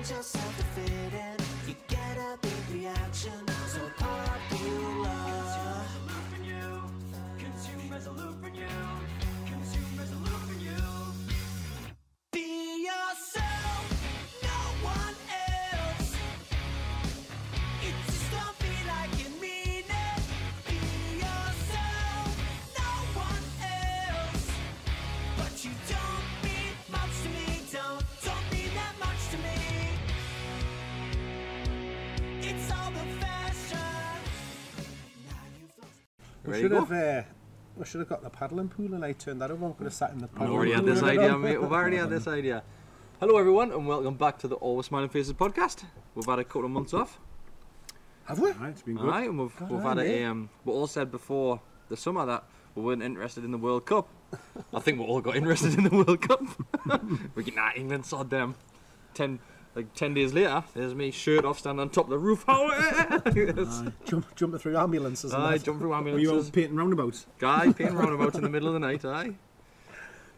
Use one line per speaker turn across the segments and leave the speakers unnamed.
change yourself to fit in. You get a big reaction, so popular. Consumers are looping you. Consumers are looping you. Be yourself, no one else. It's just don't be like you mean it. Be yourself, no one else. But you don't mean much to me. Don't mean that much to me. It's all the fashion. Now you've lost.
We should have got the paddling pool and I turned that over. I could have sat in the paddling
We've already had this idea, mate. We've already had this idea. Hello, everyone, and welcome back to the Always Smiling Faces podcast. We've had a couple of months off.
Have we?
Right, it's been good. Right, and we've had a. We all said before the summer that we weren't interested in the World Cup. I think we all got interested in the World Cup. We get England, sod them. 10 days later, there's me shirt off, standing on top of the roof.
Jumping through ambulances.
Aye, jumping through ambulances.
Were you all painting roundabouts?
Guy painting roundabouts in the middle of the night. Aye.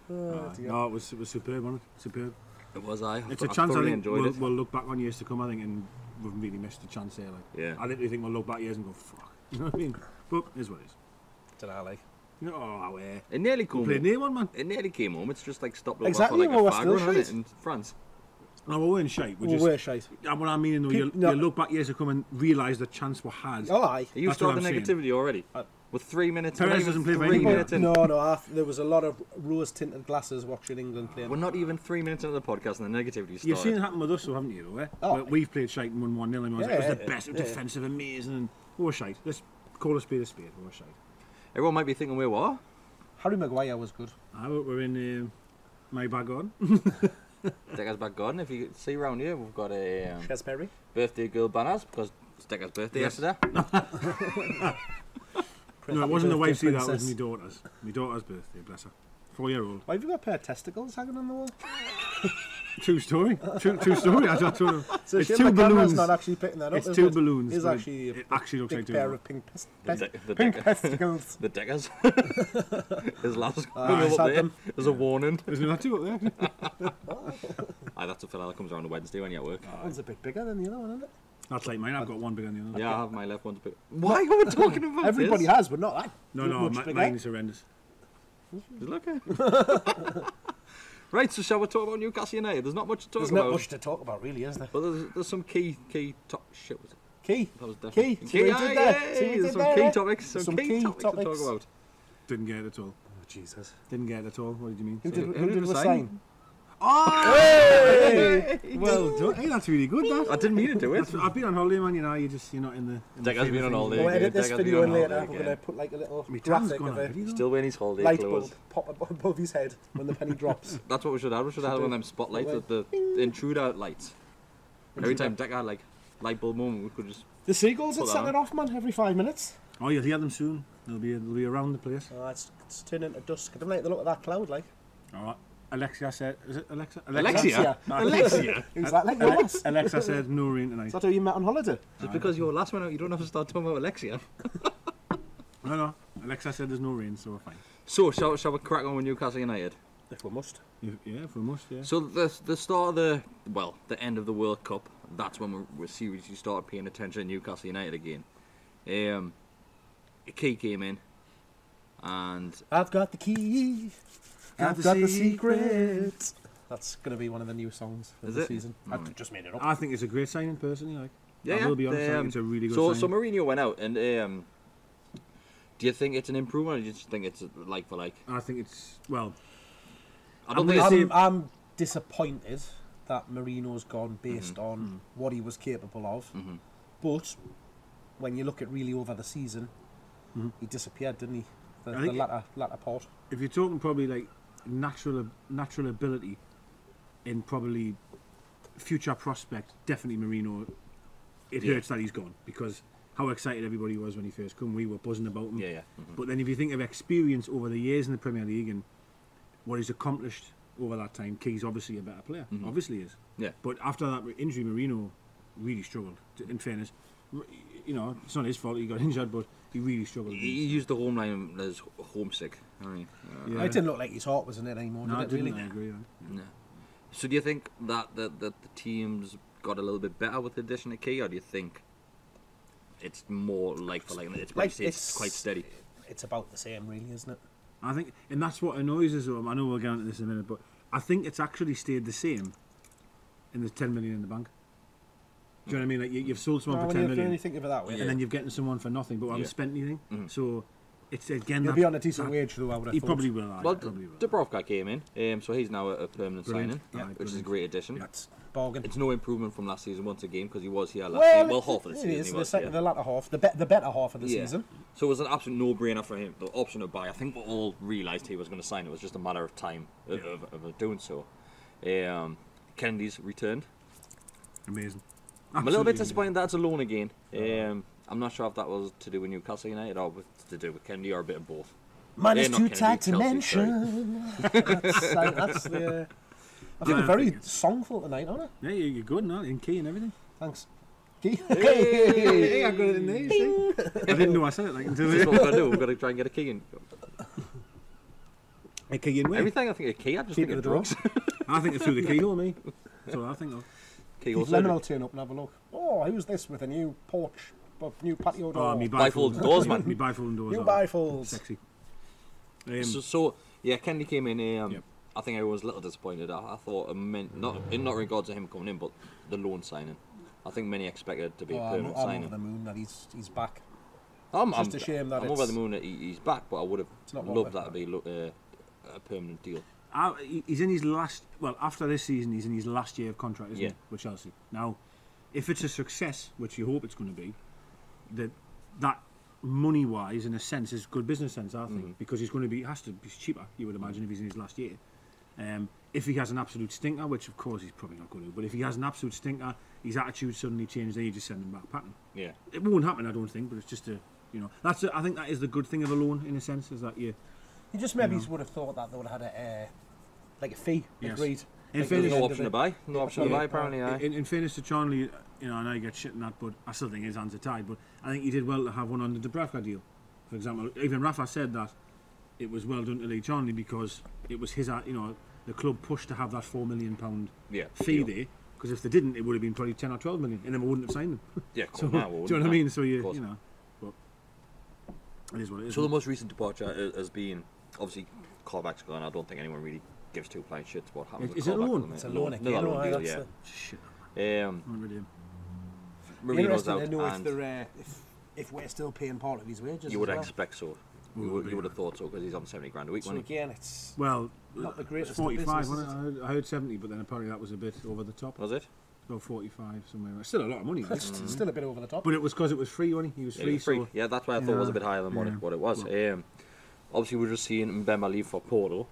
No, it was superb, wasn't it? Superb.
It was.
It's a chance I think we'll look back on years to come. I think, and we've really missed the chance here. Like,
yeah.
I literally think we'll look back years and go, "Fuck," you know what I mean? But it is what it is.
Don't know, like.
Oh,
it nearly came home.
Near one, man.
It nearly came home. It's just like stopped over
exactly,
for like a fag run, isn't it, in France.
No, we weren't shite.
We were shite.
And what I mean, though, you look back years to come and realise the chance we had.
Oh, aye.
You started the negativity already. With 3 minutes.
Perez doesn't play for
3 minutes in.
No. There was a lot of rose-tinted glasses watching England play.
We're not even 3 minutes into the podcast and the negativity started.
You've seen it happen with us, though, haven't you? We've played shite and won 1-0 and it was the best, defensive, amazing, and we were shite. Let's call a spade a spade. We were shite.
Everyone might be thinking we were.
Harry Maguire was good.
We're in my bag on.
Decker's back garden. If you see around here, we've got a
Chesperry
birthday girl banners because it's Decker's birthday yesterday.
No, it wasn't the wife's either, that was my daughter's. My daughter's birthday, bless her. 4-year-old.
Why have you got a pair of testicles hanging on the wall?
True story. True story. I told him.
So
it's two balloons.
Not actually picking that up.
It's two balloons.
It's actually
it actually looks like two.
Pair of pink
pink
testicles.
The Deckers. His last up there. There's a warning.
Isn't that two up there?
Aye, that's a fella that comes around on Wednesday when you're at work.
One's a bit bigger than the other one, isn't it?
That's like mine. I've got one bigger than the other.
Yeah, I have my left one's big. Why are we talking about
Everybody has, but not that.
No, mine is horrendous.
Look at. Right, so shall we talk about Newcastle United? There's not much to talk about.
There's not much to talk about, really, is there?
But there's some key top shit. Was it?
Key.
That was definitely
key.
There's some key topics. Some key topics to talk about.
Didn't get it at all.
Oh Jesus.
Didn't get it at all. What did you mean?
Who did we sign?
Oh! Hey! Well done. Hey, that's really good. That.
I didn't mean to do it.
I've been on holiday, man. You're not in the.
Decker's been on holiday.
We'll edit this video in later. We're going to put like a little graphic of a
still wearing his holiday
light
clothes.
bulb pop above his head when the penny drops.
That's what we should have. We should have had one of them spotlights with the intruder lights. Every time Decker had like light bulb moment, we could just.
The seagulls would set it off, man, every 5 minutes.
Oh, you'll hear them soon. They'll be around the place.
Oh, it's turning to dusk. I don't like the look of that cloud, like.
All right. Alexia said, is it Alexa?
Alexia?
Is that like yours?
Alexa said no rain tonight.
Is that how you met on holiday?
Just because you're last one out, you don't have to start talking about Alexia.
No. Alexa said there's no rain, so we're fine.
So, shall we crack on with Newcastle United?
If we must.
If we must, yeah.
So, the start of the end of the World Cup, that's when we seriously started paying attention to Newcastle United again. A key came in, and...
I've got the key. I've got the secret. That's going to be one of the new songs for the season. I've just made it up.
I think it's a great signing, personally. Like,
yeah,
I will be honest, I think it's a really good signing.
So Mourinho went out, and do you think it's an improvement, or do you just think it's like for like?
I think it's, well...
I'm disappointed that Mourinho's gone based on what he was capable of. But when you look at really over the season, he disappeared, didn't he? The latter part. If
you're talking probably like natural ability in probably future prospect, definitely Mourinho. It hurts that he's gone, because how excited everybody was when he first came. We were buzzing about him.
Yeah.
But then if you think of experience over the years in the Premier League and what he's accomplished over that time, Key's obviously a better player. Obviously is.
Yeah.
But after that injury, Mourinho really struggled. In fairness, you know, it's not his fault he got injured, but he really struggled.
He used the home line as homesick. I mean,
it didn't look like his heart was in it anymore.
No,
did it really?
I agree.
No. So do you think that the team's got a little bit better with the addition of Key, or do you think it's more like for like it's quite steady?
It's about the same, really, isn't it?
I think, and that's what annoys us. I know we'll get into this in a minute, but I think it's actually stayed the same. And there's 10 million in the bank. Do you know what I mean? Like you've sold someone for 10 million,
when you think of it that way,
and then you've getting someone for nothing, but I haven't spent anything. So it's again.
He'll be on a decent wage though. I would have
He
thought.
probably will.
Well, Dubrovka came in, so he's now a permanent
Brilliant.
signing,
Yeah,
which is a great addition.
That's bargain.
It's no improvement from last season once again because he was here last season. Well, half of the season
It is
he was
the latter half, the better half of the season.
So it was an absolute no-brainer for him. The option to buy. I think we all realised he was going to sign. It was just a matter of time of doing so. Kennedy's returned.
Amazing.
I'm a little bit disappointed that's a loan again. I'm not sure if that was to do with Newcastle United or to do with Kennedy or a bit of both.
Money's
Not
too
Kennedy,
tight to
Chelsea,
mention. That's the. I feel very songful tonight, aren't I?
Yeah, you're good now, in key and everything.
Thanks.
Hey, I got it in there. You see? I didn't know I said it like until.
This is what we're going to do. We've got to try and get a key in.
A key in where?
Everything I think a key. I just think of drugs.
I think it's through the keyhole, me. That's what I think of.
Keith Lemon will turn up and have a look. Oh, who's this with a new porch, new patio door?
Oh, me
bifold doors, man.
Me bifold doors.
New bifolds.
Sexy.
So yeah, Kennedy came in. I think I was a little disappointed. I thought not in regards to him coming in, but the loan signing. I think many expected it to be a permanent signing.
I'm over the moon that he's back.
I'm
just a shame that
I'm over the moon that he's back, but I would have loved that to be a permanent deal.
He's in his last. Well, after this season, he's in his last year of contract, isn't he, with Chelsea? Now, if it's a success, which you hope it's going to be, that money-wise, in a sense, is good business sense, I think, because he's going to be has to be cheaper. You would imagine if he's in his last year. If he has an absolute stinker, which of course he's probably not going to, but if he has an absolute stinker, his attitude suddenly changes, then you just send him back packing. Yeah, it won't happen, I don't think, but it's just I think that is the good thing of a loan in a sense, is that you
just maybe would have thought that they would have had a fee agreed.
In fairness, no option to buy. No option to buy, apparently.
In fairness to Charnley, I know you get shit in that, but I still think his hands are tied. But I think he did well to have one on the Dubrovka deal. For example, even Rafa said that it was well done to Lee Charnley because it was his, the club pushed to have that £4 million fee there. Because if they didn't, it would have been probably 10 or 12 million, and then we wouldn't have signed them. Yeah, so, do you know what I mean? So but it is what it is.
So the most recent departure has been obviously Kovacs gone. I don't think anyone really gives two flying shits what happened.
Is it a loan?
It's a loan.
Another loan deal, yeah.
Shit.
Marino's out,
to know if we're still paying part of his wages.
You would expect so. You would have thought so because he's on 70 grand a week.
So again, it's
not
the greatest.
45, wasn't it? I heard 70, but then apparently that was a bit over the top.
Was it?
About 45 somewhere. Still a lot of money.
That's still a bit over the top.
But it was because it was free, wasn't he? He was free.
It was free. So yeah, that's why I thought it was a bit higher than what it was. Obviously, we're just seeing Mbemba leave for Porto.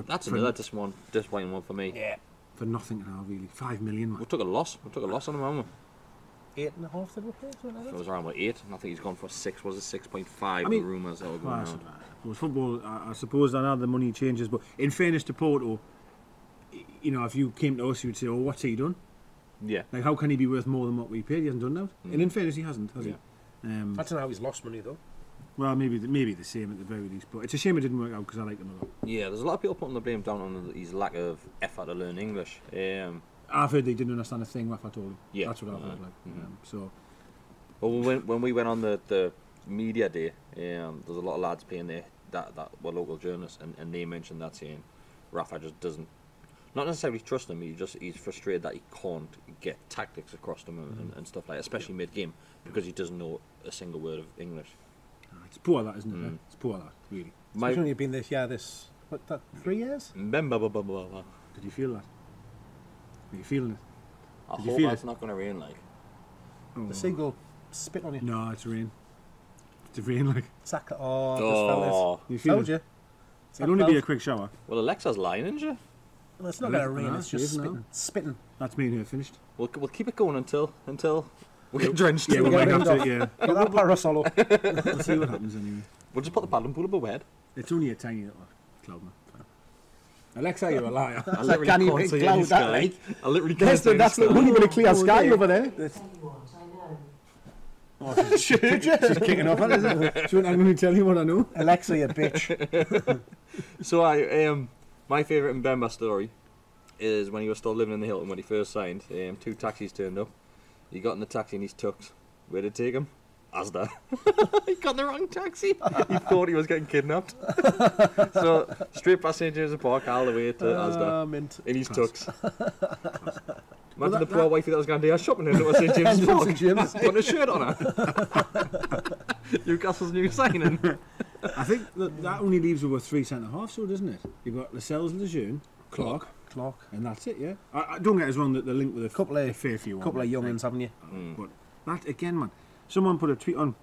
That's another disappointing one for me.
Yeah.
For nothing now, really. 5 million, man.
We took a loss. on him, haven't we?
8.5 did we pay?
It was around 8, and I think he's gone for 6. Was it 6.5? The rumours are going around.
Well, football, I suppose I know the money changes, but in fairness to Porto, if you came to us, you'd say, "Oh, what's he done?"
Yeah.
Like, how can he be worth more than what we paid? He hasn't done that. And in fairness, he hasn't, has he?
I don't know how he's lost money though.
Well, maybe the same at the very least, but it's a shame it didn't work out because I like him a lot.
Yeah, there's a lot of people putting the blame down on his lack of effort to learn English.
I've heard they didn't understand a thing Rafa told him. Yeah, that's what I've heard.
Well, when we went on the media day, there's a lot of lads playing there that were local journalists, and they mentioned that, saying Rafa just doesn't, not necessarily trust him. He's frustrated that he can't get tactics across to him and stuff like that, especially mid-game, because he doesn't know a single word of English.
It's poor that, isn't it? It's poor that, really.
Especially when you've been this 3 years?
Did you feel that? Are you feeling it?
I hope that's not going to rain, like.
The seagull spit on you.
No, it's rain. It's rain, like.
Exactly. Oh, just fell it.
You feel
Told you.
It'll only be a quick shower.
Well, Alexa's lying, isn't she?
Well, it's not going to rain, it's just spitting.
That's me and her finished.
We'll keep it going until we get drenched.
Yeah, we might have to,
Get that parasol up.
We'll see what happens anyway.
We'll just put the paddling pool above head.
It's only a tiny little cloud, man. Alexa, you're a liar.
I literally can't see any sky. I literally can't see
That's the only bit of clear sky over there.
Oh, she's kicking off, isn't it? I'm going to tell you what I know.
Alexa, you bitch.
So my favourite Mbemba story is when he was still living in the Hilton when he first signed. 2 taxis turned up. He got in the taxi in his tux. Where did it take him? Asda. He got the wrong taxi. He thought he was getting kidnapped. So straight past St James's Park all the way to Asda
Mint.
in his tux. Imagine the poor wifey that was going to do her shopping in St James's Park. Putting a shirt on her. Newcastle's new signing.
I think that only leaves her with 3 centre halves, so doesn't it? You've got Lascelles, Lejeune, Clark, and that's it. Yeah. I don't get us wrong that the link with a
Couple of
fair few.
couple of youngins, haven't you?
But that again, man. Someone put a tweet on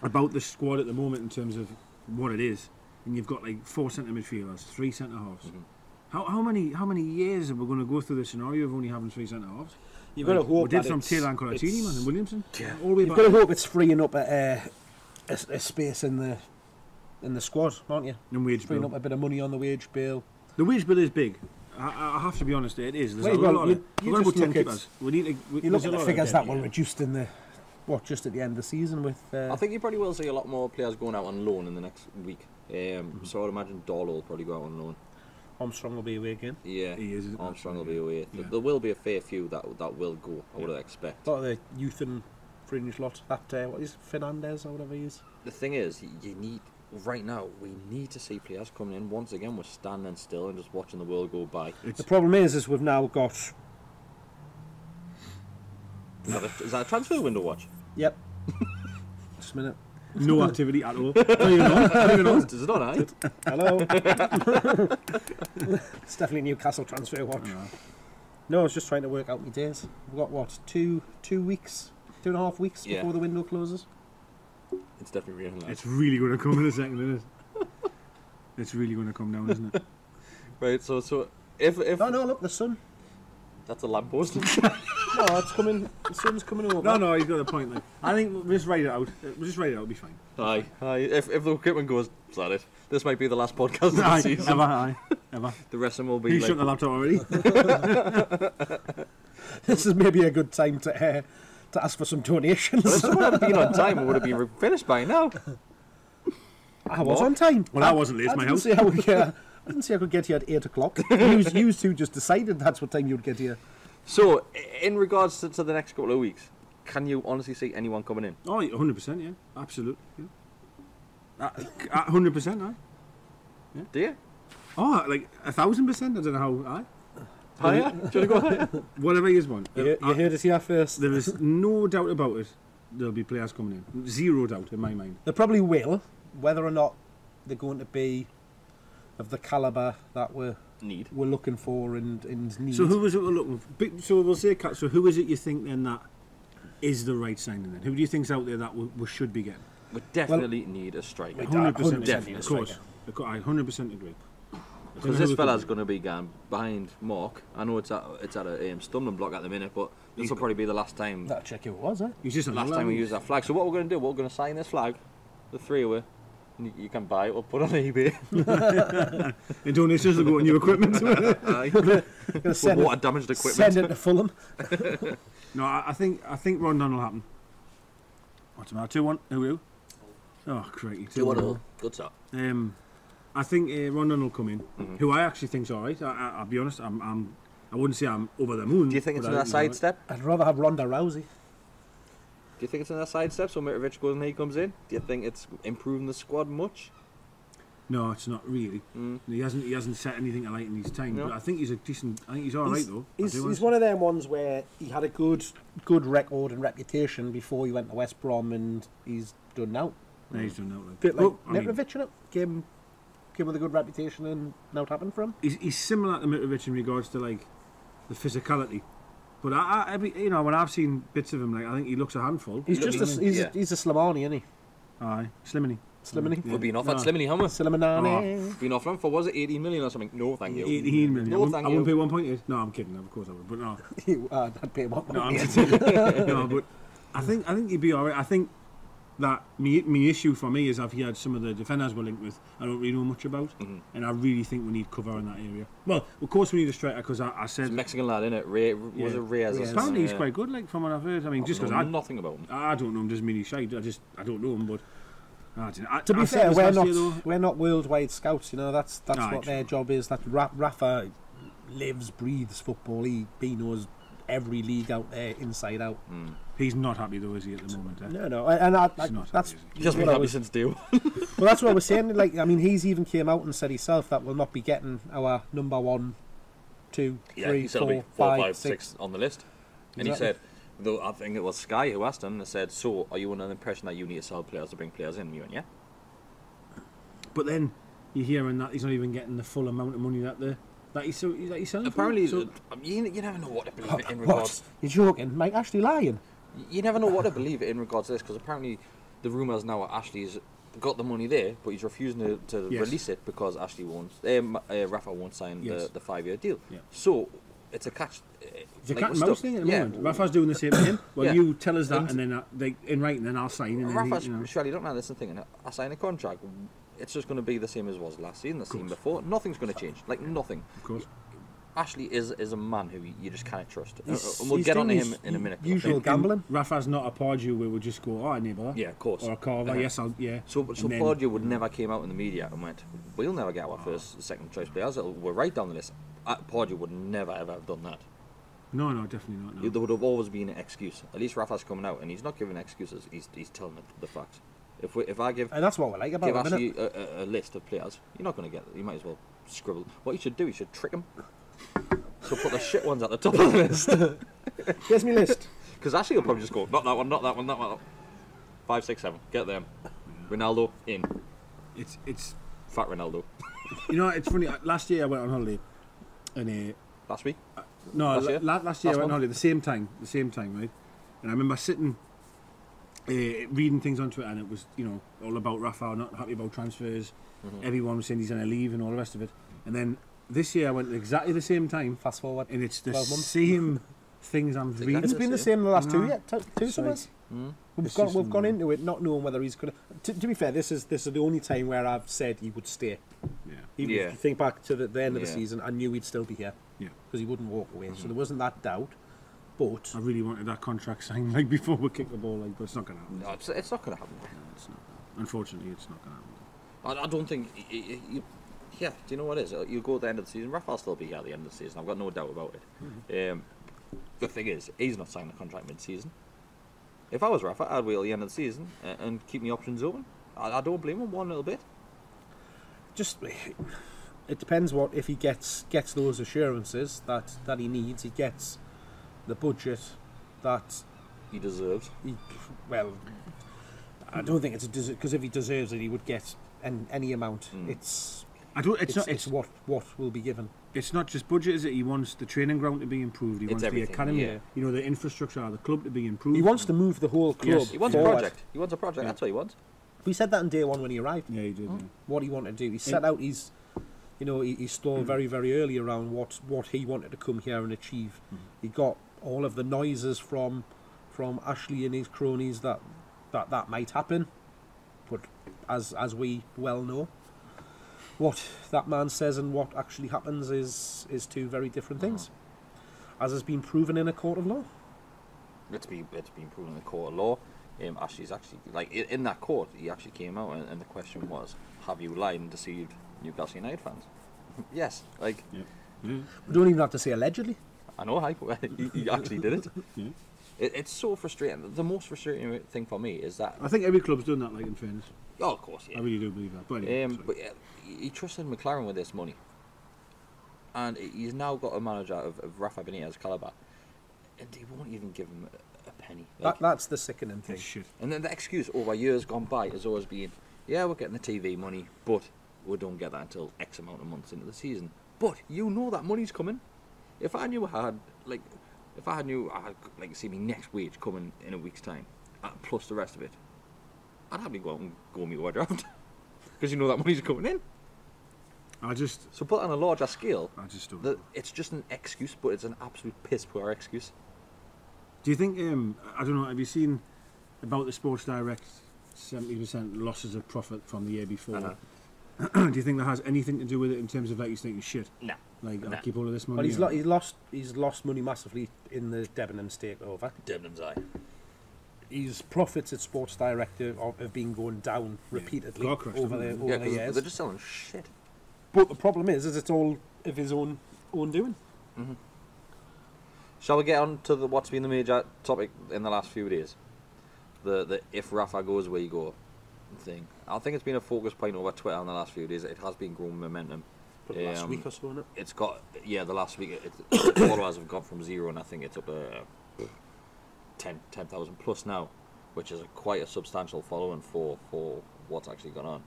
about the squad at the moment in terms of what it is, and you've got like 4 centre midfielders, 3 centre halves. How many years are we going to go through the scenario of only having 3 centre halves?
You've got to hope
we did
that
from
it's-
Taylor and Colatini, man, and Williamson.
Yeah.
All the way
You've
back.
got to hope it's freeing up a space in the squad, aren't you?
And wage
Freeing
bill.
up a bit of money on the wage bill.
The wage bill is big. I have to be honest, it is. There's
Well,
a
well,
lot
you-
of
you
we've got
just
about 10
look at-
keepers. We need to.
You look at the figures that were reduced in the just at the end of the season with.
I think you probably will see a lot more players going out on loan in the next week. So I'd imagine Darlow will probably go out on loan.
Armstrong will be away again.
Yeah,
He is,
Armstrong will be away.
Yeah.
There will be a fair few that will go, I would expect.
A lot of the youth and fringe lot. That what is it, Fernandez or whatever he is.
The thing is, you need, right now, we need to see players coming in. Once again, we're standing still and just watching the world go by.
The problem is we've now got.
Is that a transfer window watch?
Yep. Just a minute.
No activity at all. Not even on. Not even on.
Is it not, eh?
Hello. It's definitely Newcastle transfer watch. No, I was just trying to work out my days. We've got what, 2 weeks, 2.5 weeks
Yeah.
before the window closes.
It's definitely real.
It's really going to come in a second, isn't it? It's really going to come down, isn't it?
Right, so if
No, look, the sun.
that's a lamppost.
No, it's coming. The sun's coming over.
No, he's got a point. Like, I think we'll just write it out. It'll be fine.
Aye. If the equipment goes, is that it? This might be the last podcast of the
Aye,
season.
ever.
The rest of them will be
You
like,
shut the laptop already.
This is maybe a good time to ask for some donations.
Well, if someone had been on time, it would have been finished by now.
I was on time.
Well, I wasn't late.
I
My
didn't
house.
see how I didn't see I could get here at 8 o'clock. You two just decided that's what time you'd get here.
So, in regards to the next couple of weeks, can you honestly see anyone coming in?
Oh, 100%. Yeah, absolutely. Yeah. 100%. Aye.
Do you?
Oh, like 1,000%. I don't know how. Aye.
Higher? Do you want to go higher?
Whatever he is, one.
You heard it here first.
There is no doubt about it. There'll be players coming in. Zero doubt in my mind.
They probably will. Whether or not they're going to be of the calibre that we're looking for and need.
So who is it we're looking for? So we'll say, so who is it you think then that is the right signing then? Who do you think's out there that we should be getting?
We definitely need a striker.
100%.
Definitely.
Of course. I 100% agree.
Because this fella's going to be going behind Mark. I know it's at a stumbling block at the minute, but this will probably be the last time.
That'll check who it was, eh?
He's just
The last time we use that flag. So what we're going to do? We're going to sign this flag, the 3 of us. And you can buy it or put it on eBay.
And donations will go on new equipment.
Aye.
Gonna
For
send
water
it,
damaged equipment.
send it to Fulham.
No, I think Rondon will happen. What's the matter? 2-1. Who? Oh, crikey.
2-1. Good start.
I think Rondon will come in. Who I actually think's all right. I'll be honest. I wouldn't say I'm over the moon.
Do you think it's
but
in
I
a
think he's all right.
sidestep?
I'd rather have Ronda Rousey.
Do you think it's in a sidestep so Mitrovic goes and he comes in? Do you think it's improving the squad much?
No, it's not really. He hasn't set anything to light in his time.
No.
But I think he's a decent. I think he's all right though.
He's one of them ones where he had a good record and reputation before he went to West Brom, and he's done now.
Yeah, he's done that. Like.
Bit like
Well, I mean,
Mitrovic, you know, came with a good reputation and now it happened for him.
he's similar to Mitrovic in regards to like the physicality. But you know, when I've seen bits of him, like I think he looks a handful.
He's just he's a Slimani, isn't he?
Aye, Slimany.
Slimani.
We've been off at Slimany, haven't we?
Slimanani.
Been off him for, was it 18 million or something? No, thank you.
18 million.
No,
I
thank
wouldn't pay
you.
1.8. No, I'm kidding. Of course I would. But no.
I'd pay him up.
No, no, but I think he'd be alright. I think that me issue for me is I've heard some of the defenders we're linked with I don't really know much about, and I really think we need cover in that area. Well, of course we need a striker because I said
It's a Mexican lad, innit? Was it Reyes? or something?
apparently he's
Yeah.
quite good. Like from what I've heard, I mean, just
I
because
know nothing about him.
I don't know him, doesn't mean he's shy. I don't know him, but I don't know.
To be
I said
fair,
this
we're
last
not
year, though.
we're not worldwide scouts. You know, that's
Aye,
what their
true.
job is. That RAFA lives, breathes football. He knows every league out there, inside out.
He's not happy though, is he, at the moment?
No,
He's not
that's
happy, is
He's just been
what I
happy
was-
since day one.
Well, that's what I was saying. Like, I mean, he's even came out and said himself that we'll not be getting our number 1, 2,
Yeah,
3,
he said it'll be
4,
4,
5,
5,
6.
6 on the list. And he
Exactly.
said, though I think it was Sky who asked him, they said, so are you under the impression that you need to sell players to bring players in? And he went, yeah.
But then you're hearing that he's not even getting the full amount of money that he's selling for.
Apparently,
So,
you never know what to believe in
What?
regards.
You're joking? Mike Ashley lying?
You never know what to believe in regards to this, because apparently the rumours now are Ashley's got the money there, but he's refusing to
Yes.
release it because Ashley won't. Rafa won't sign
Yes.
the 5-year deal.
Yeah.
So it's a catch.
it's a
like,
cat and
we're
mouse
stuck.
thing at the
Yeah.
moment. Rafa's doing the same thing. Well,
Yeah.
you tell us that,
And-
and then they in writing, then I'll sign. And then
Rafa's
he,
surely don't know this thing. And I sign a contract. It's just going to be the same as it was last season, the season before. Nothing's going to change. Like nothing.
of course.
Ashley is a man who you just can't trust.
He's-
And we'll
he's
get on to
doing
him
his
in a minute.
usual
Okay?
gambling.
Rafa's not a Pardew where we just go, oh, neighbour.
Yeah, of course.
Or a Carver,
Yeah.
yes, yeah.
So
And then-
Pardew would never came out in the media and went, we'll never get our first, second choice players. We're right down the list. Pardew would never ever have done that.
No, definitely not. No.
There would have always been an excuse. At least Rafa's coming out and he's not giving excuses. He's telling the facts. If I give
And that's what we like about
give
him,
Ashley
innit?
a list of players, you're not going to get it. You might as well scribble. What you should do, you should trick him. So put the shit ones at the top of the list.
Here's my list.
Because Ashley will probably just go, not that one, not that one, not that one. 5, 6, 7. Get them. Ronaldo in.
It's
Fat Ronaldo.
it's funny. Last year I went on holiday, and
Last week.
no,
Last year?
last year I
Last
went on
month?
holiday the same time, right? And I remember sitting, reading things on Twitter, and it was all about Rafa, not happy about transfers. Everyone was saying he's going to leave and all the rest of it. And then this year I went at exactly the same time,
Fast forward.
and it's the
12 months.
same things I'm reading.
It's been the same the last
No.
two
It's
summers. We've
It's
gone
just
we've gone
unbelievable.
into it not knowing whether he's going to be fair, this is the only time where I've said he would stay.
Yeah.
Even
Yeah.
if you think back to the end of the
Yeah.
season, I knew he'd still be here
Yeah.
because he wouldn't walk away. So there wasn't that doubt. But
I really wanted that contract signed like before we kick the ball, but it's not going to happen.
No, it's not going to happen.
No, it's not. Unfortunately, it's not going to happen.
I don't think. Yeah, do you know what it is? You go at the end of the season, Rafa'll still be here at the end of the season. I've got no doubt about it. The thing is, he's not signing a contract mid-season. If I was Rafa, I'd wait till the end of the season and keep my options open. I don't blame him one little bit.
just it depends what if he gets those assurances that he needs. He gets the budget that
He deserves.
he well. I don't think it's a because if he deserves it, he would get any amount. It's
I don't. It's
it's
not.
what will be given.
It's not just budget, is it? He wants the training ground to be improved. He
It's
wants the
everything,
academy,
yeah.
the infrastructure of the club to be improved.
He wants to move the whole club.
Yes.
He wants
forward.
a project. He wants a project.
Yeah.
That's what he wants.
We said that on day one when he arrived.
Yeah, he did. Yeah.
What he wanted to do. He set out his, he stole very, very early around what he wanted to come here and achieve. He got all of the noises from Ashley and his cronies that might happen, but as we well know, what that man says and what actually happens is two very different things, as has been proven in a court of law.
It's been proven in the court of law. Ashley's actually in that court. He actually came out and the question was, have you lied and deceived Newcastle United fans? Yes.
Yeah.
We don't even have to say allegedly.
I know. He actually did it.
Yeah.
It's so frustrating. The most frustrating thing for me is that.
I think every club's done that. Like in fairness,
Oh, of course, yeah.
I really do believe that. But anyway, sorry.
But he trusted McLaren with this money, and he's now got a manager of Rafa Benitez caliber, and he won't even give him a penny.
That's the sickening thing.
It's shit.
And then the excuse over years gone by has always been, yeah, we're getting the TV money, but we don't get that until X amount of months into the season. But you know that money's coming. If I knew I had see me next wage coming in a week's time, plus the rest of it, I'd happily go out and go me overdraft because you know that money's coming in. So put it on a larger scale.
I just don't. know.
It's just an excuse, but it's an absolute piss poor excuse.
Do you think? I don't know. Have you seen about the Sports Direct 70% losses of profit from the year before?
Uh-huh.
Do you think that has anything to do with it in terms of he's thinking shit?
No.
I'll
Nah.
keep all of this
But
money.
he's lost money massively in the Debenhams takeover.
Debenhams eye.
His profits at Sports Direct have been going down repeatedly
Car crash,
over
haven't
the
they?
over the years.
They're just selling shit.
But the problem is it's all of his own own doing.
Shall we get on to what's been the major topic in the last few days? The if Rafa goes, we go thing. I think it's been a focus point over Twitter in the last few days. It has been growing momentum.
But the last week or so, isn't it?
It's got, the last week, the followers have gone from 0 and I think it's up to 10,000 plus now, which is quite a substantial following for what's actually gone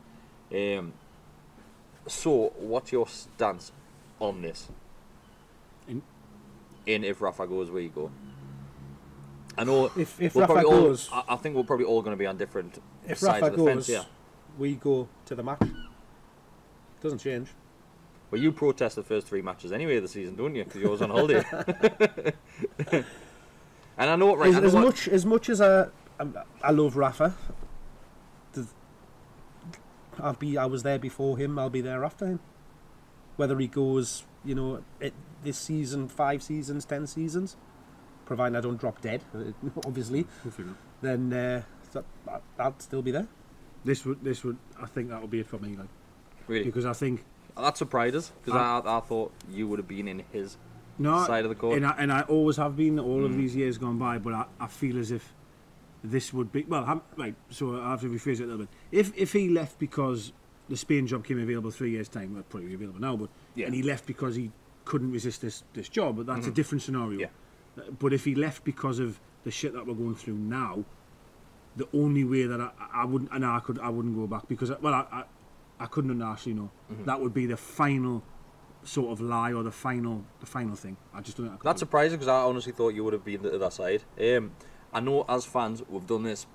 on. So, what's your stance on this? In if Rafa goes, where you go? I know
if Rafa goes,
I think we're probably all going to be on different
if
sides
Rafa
of the fence
goes,
here.
we go to the match. Doesn't change.
Well, you protest the first 3 matches anyway of the season, don't you? Because you're always on holiday. And I know, right?
As much as I love Rafa, I was there before him. I'll be there after him. Whether he goes, this season, 5 seasons, 10 seasons, providing I don't drop dead, obviously, then I'll still be there.
This would. I think that would be it for me. Like,
Really?
because I think
That surprised us, because I thought you would have been in his side of the court.
And I always have been all of these years gone by, but I feel as if this would be... Well, right, so I have to rephrase it a little bit. If he left because the Spain job came available 3 years' time, well, probably available now, but and he left because he couldn't resist this job, but that's a different scenario.
Yeah.
But if he left because of the shit that we're going through now, the only way that I wouldn't... And I wouldn't go back, because... I couldn't actually know. That would be the final sort of lie or the final thing. I just don't think I could.
That's surprising, because I honestly thought you would have been the other side. I know as fans we've done this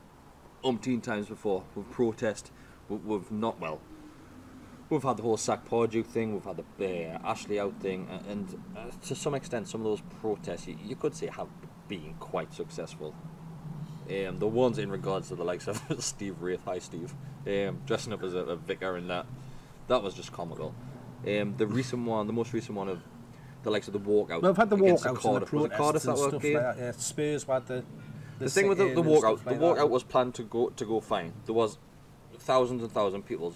umpteen times before. We've protest. We've not well. We've had the whole Sack Pardew thing. We've had the Ashley out thing, and to some extent, some of those protests you could say have been quite successful. The ones in regards to the likes of Steve Wraith, hi Steve, dressing up as a vicar, and that was just comical. The most recent one of the likes of the walkout.
Well, I've had the
against
walkout
Cardiff. Was it Cardiff that were okay?
Like that. Spurs had the
thing with the walkout. The walkout was planned to go fine. There was thousands and thousands of people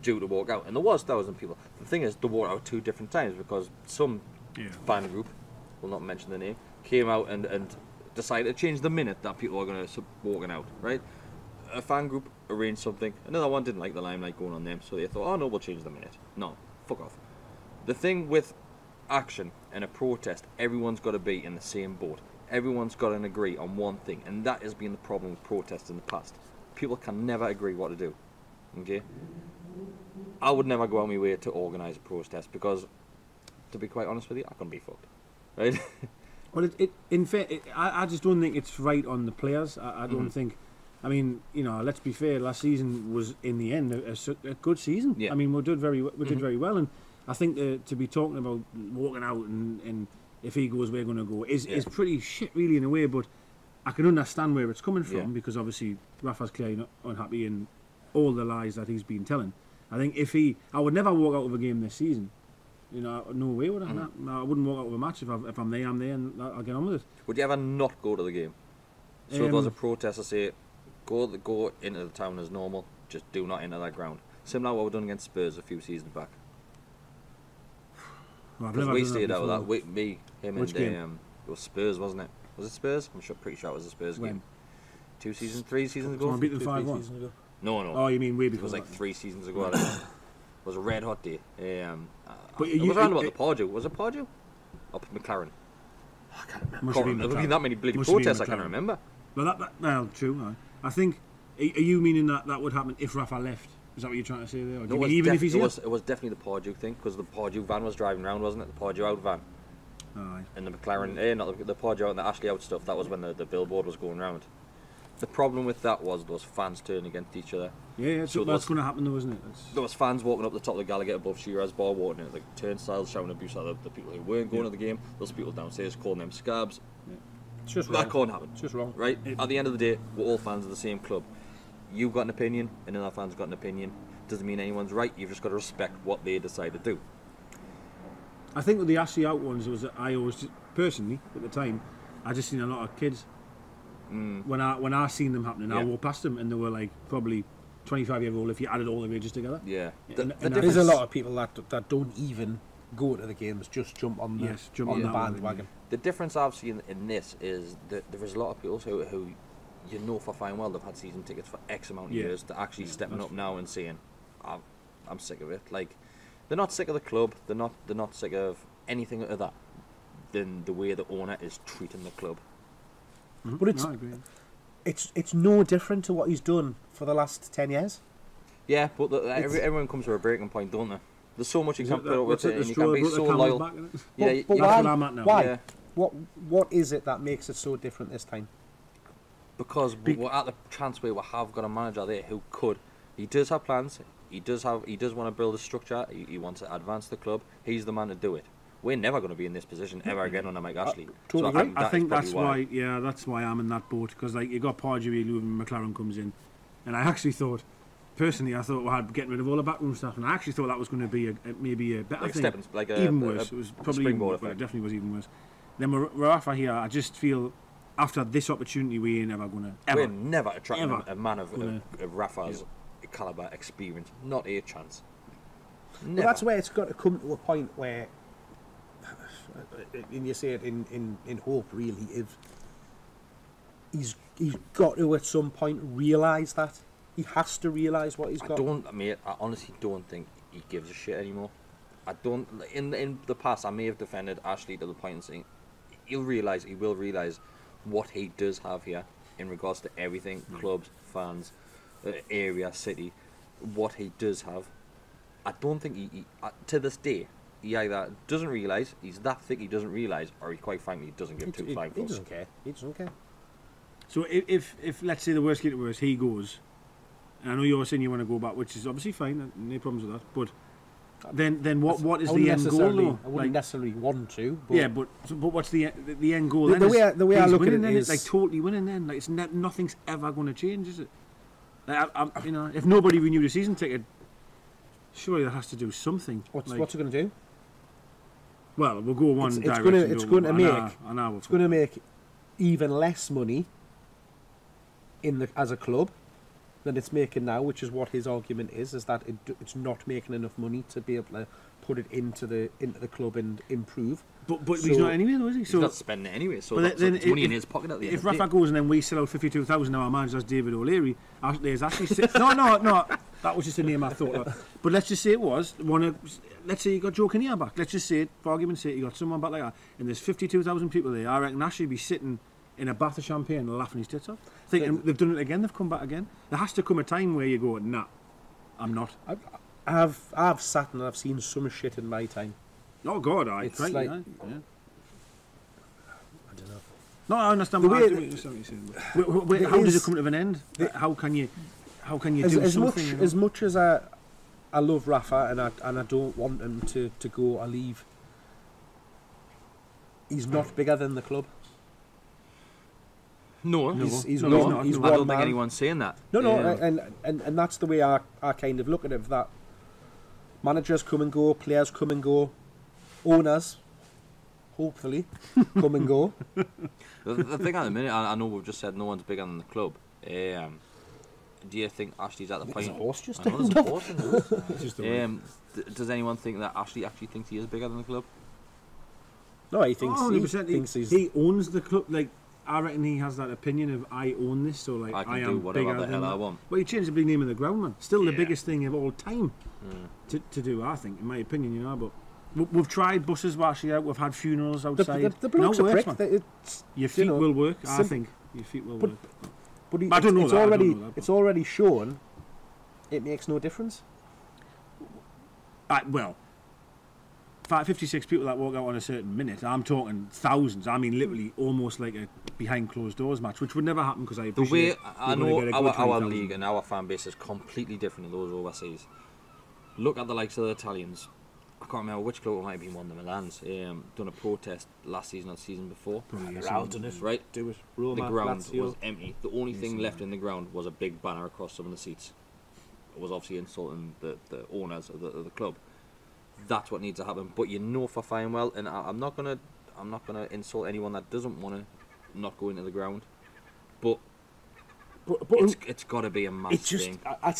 due to walk out, and there was 1,000 people. The thing is, they walked out 2 different times because some fan group, will not mention the name, came out and decided to change the minute that people were going to walking out, right? A fan group arranged something, another one didn't like the limelight going on them, so they thought, oh no, we'll change the minute. No, fuck off. The thing with action and a protest, everyone's got to be in the same boat. Everyone's got to agree on one thing, and that has been the problem with protests in the past. People can never agree what to do, okay? I would never go out my way to organise a protest because, to be quite honest with you, I couldn't be fucked, right?
Well, in fact, I just don't think it's right on the players. I don't think. I mean, let's be fair. Last season was, in the end, a good season.
Yeah.
I mean, we did very well, and I think to be talking about walking out and if he goes, we're going to go is pretty shit, really, in a way. But I can understand where it's coming from because obviously Rafa's clearly not unhappy in all the lies that he's been telling. I think I would never walk out of a game this season. No way would I. I wouldn't walk out of a match if I'm there, and I'll get on with it.
Would you ever not go to the game? So if there was a protest, I say, go into the town as normal, just do not enter that ground. Similar to what we've done against Spurs a few seasons back.
Well,
Because we stayed out of that. Me, him,
Which
and
game?
it was Spurs, wasn't it? Was it Spurs? Pretty sure it was a Spurs game. 3 seasons ago.
Someone beat them 5-1.
No.
Oh, you mean way
It
before?
was like 3 seasons ago. I think. It was a red hot day.
But
it was around about the Pardew. Was it Pardew? Up at McLaren.
I can't remember.
There have been that many bloody protests, I can't remember.
Well, true. I think. Are you meaning that would happen if Rafa left? Is that what you're trying to say there? Or do you mean even if he's here?
It was definitely the Pardew thing, because the Pardew van was driving around, wasn't it? The Pardew out van.
Aye.
And the McLaren, not the Pardew out and the Ashley out stuff, that was when the billboard was going round. The problem with that was those fans turning against each other.
Yeah,
So
that's going to happen though, isn't it?
There was fans walking up the top of the Gallagher above Shearer's bar, walking at like turnstiles, shouting abuse at the people who weren't going to the game. Those people downstairs calling them scabs.
It's just
That
wrong.
can't happen.
It's just wrong.
Right? At the end of the day, we're all fans of the same club. You've got an opinion, and another fan's got an opinion. Doesn't mean anyone's right. You've just got to respect what they decide to do.
I think with the Ashley out ones, was that I always personally at the time, I just seen a lot of kids. When I seen them happening, I walked past them and they were like probably 25-year-old if you added all the ages together.
Yeah.
And
There's a lot of people that don't even go to the games, just jump on the,
Yes, jump
on
on
the
that one,
bandwagon.
The difference I've seen in this is that there is a lot of people who you know for fine well they've had season tickets for X amount of
Yeah.
years to actually
Yeah,
stepping
that's
up now and saying, I'm sick of it. Like, they're not sick of the club. They're not sick of anything other than the way the owner is treating the club.
But it's
No, I agree.
it's no different to what he's done for the last 10 years.
Yeah, but everyone comes to a breaking point, don't they? There's so much you
Is
can't
it
put
that-
up
what's
with
it,
it,
the
and you
straw
can be
that
so
brought the
loyal.
camel's back, isn't it?
Yeah,
But
you-
That's
why?
what I'm at now.
Why?
Yeah.
What is it that makes it so different this time?
Because we're at the chance where we have got a manager there who could. He does have plans. He does want to build a structure. He wants to advance the club. He's the man to do it. We're never going to be in this position ever again under Mike Ashley.
totally
so
agree.
I think
that
that's
is
why.
probably
Yeah, that's why I'm in that boat, because like you got Pardew, Leuven, McLaren comes in, and I actually thought, personally, I thought we had getting rid of all the backroom stuff, and I actually thought that was going to be maybe a better
Like a
thing.
stepping- like a-
even
a-
worse.
a
It was probably even
springboard
worse. Well, it
effect.
definitely was even worse. Then with Rafa here, I just feel after this opportunity, we ain't ever gonna
We're
ever.
never attracting
ever
a man of
gonna-
Rafa's caliber, experience. Not a chance.
But
Never.
that's where it's got to come to a point where, and you say it in hope, really, if he's got to at some point realise that. He has to realise what he's got.
I honestly don't think he gives a shit anymore. I don't. In the past, I may have defended Ashley to the point of saying he will realise what he does have here in regards to everything, clubs, fans, area, city, what he does have. I don't think he to this day, he either doesn't realise, he's that thick he doesn't realise, or he quite frankly doesn't give two flying
He
fucks.
doesn't care. He doesn't care.
So if let's say the worst case to worst, he goes, and I know you're saying you want to go back, which is obviously fine, no problems with that. But then what is
I
the
wouldn't
end goal
necessarily-
though?
I wouldn't necessarily want to. But
Yeah, but what's the end goal
The-
then?
the way I
he's
look at
winning
it
then,
is-
it's like totally winning then. Like it's nothing's ever going to change, is it? Like, if nobody renewed a season ticket, surely that has to do something.
what's
like,
it going to do?
Well, we'll go one
It's
direction.
gonna- it's
don't
gonna
we?
make-
I know.
It's going to make even less money as a club than it's making now, which is what his argument is that it's not making enough money to be able to put it into the club and improve.
But he's
So-
not anyway, though, is he?
He's not spending it anyway, so
But
that's
then
it's money in
if-
his pocket at the end
if
of the day.
Rafa goes and then we sell out 52,000, now our manager's David O'Leary, there's actually no, that was just a name I thought of. But let's just say it was let's say you got Joe Kinnear back. Let's just say it, for argument's sake, you got someone back like that, and there's 52,000 people there. I reckon Ashley would be sitting in a bath of champagne laughing his tits off, thinking they've done it again, they've come back again. There has to come a time where you go, nah, I'm not.
I've sat and I've seen some shit in my time.
Oh God,
It's
right,
like-
yeah.
I don't know.
No, I understand
The
what
way
I understand what you're saying. How does it come to an end? How can you do
As
something? you know?
much as I love Rafa and I don't want him to go or leave, he's not bigger than the club.
No,
He's
No,
one.
not.
He's
No,
I
one
don't think
man.
anyone's saying that.
No,
Um,
and that's the way I kind of look at it. That managers come and go, players come and go, owners, hopefully, come and go.
the thing at the minute, I know we've just said no one's bigger than the club. Do you think Ashley's at the point?
There's a horse just
I know there's
turned
a
up.
horse in there.
It's just the way.
Does anyone think that Ashley actually thinks he is bigger than the club?
No, he thinks,
Oh,
he
100%.
thinks he's...
He owns the club. Like, I reckon he has that opinion of I own this, so like
I can
I
do
am
whatever
bigger
the hell
than
I
that.
want.
Well, he changed the big name of the ground, man. Still the
Yeah.
biggest thing of all time to do, I think, in my opinion. You know, but we've tried buses washing out. We've had funerals outside.
The blokes
No,
are
it works,
prick.
man.
It's,
Your feet
know,
will work. I
sim-
think your feet will
But-
work.
but
I don't know
it's
that, I don't
already
know that, but-
it's already shown. It makes no difference.
Well, 56 people that walk out on a certain minute. I'm talking thousands. I mean, literally, almost like a behind closed doors match, which would never happen because I
The
appreciate.
way I
you're gonna
know
get a good
our
20,000.
league and our fan base is completely different to those overseas. Look at the likes of the Italians. I can't remember which club, it might have been one of the Milans. Done a protest last season or the season before.
Probably yes,
Around
yeah.
in it.
Right,
Do it.
the
Roma,
ground
Lazio.
was empty. The only thing left in the ground was a big banner across some of the seats. It was obviously insulting the owners of the club. That's what needs to happen. But you know for fine well, and I'm not gonna insult anyone that doesn't want to not go into the ground. But
But
it's got to be a mass
it's just
thing.
I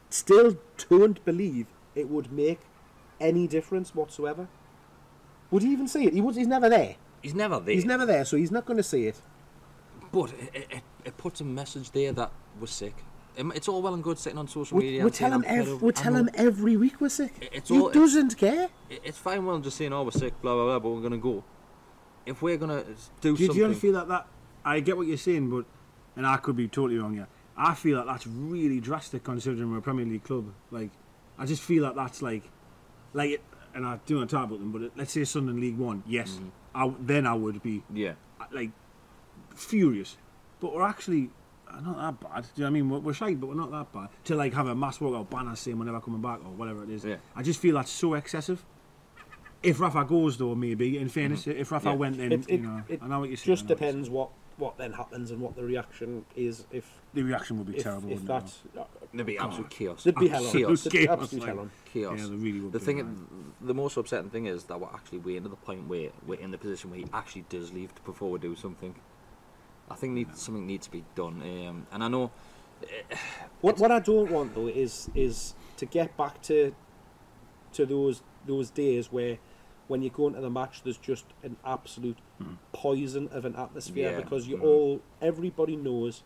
still don't believe it would make any difference whatsoever? Would he even see it? He's never there.
He's never there.
He's never there, so he's not going to see it.
But it puts a message there that we're sick. It's all well and good sitting on social media.
We tell him every week we're sick. He doesn't care.
It's fine well just saying, oh, we're sick, blah, blah, blah, but we're going to go. If we're going to do something...
Do you feel that... I get what you're saying, but... And I could be totally wrong here. I feel that's really drastic considering we're a Premier League club. Like, I just feel that's and I do want to talk about them, but let's say Sunderland League One, yes, then I would be like furious. But we're actually not that bad. Do you know what I mean? We're shy, but we're not that bad. To like have a mass walkout banner saying we're never coming back or whatever it is. Yeah. I just feel that's so excessive. If Rafa goes though, maybe in fairness, if Rafa went, then I know what you're saying.
Just depends what then happens and what the reaction is. If
the reaction would be terrible.
If that's
there'd be absolute chaos.
There'd be hell on.
Chaos.
Absolute hell on.
Chaos.
Yeah, there really would
the most upsetting thing is that we're actually way into the point where we're in the position where he actually does leave before we do something. I think something needs to be done, and I know.
What I don't want though is to get back to those days where when you go into the match there's just an absolute poison of an atmosphere because everybody knows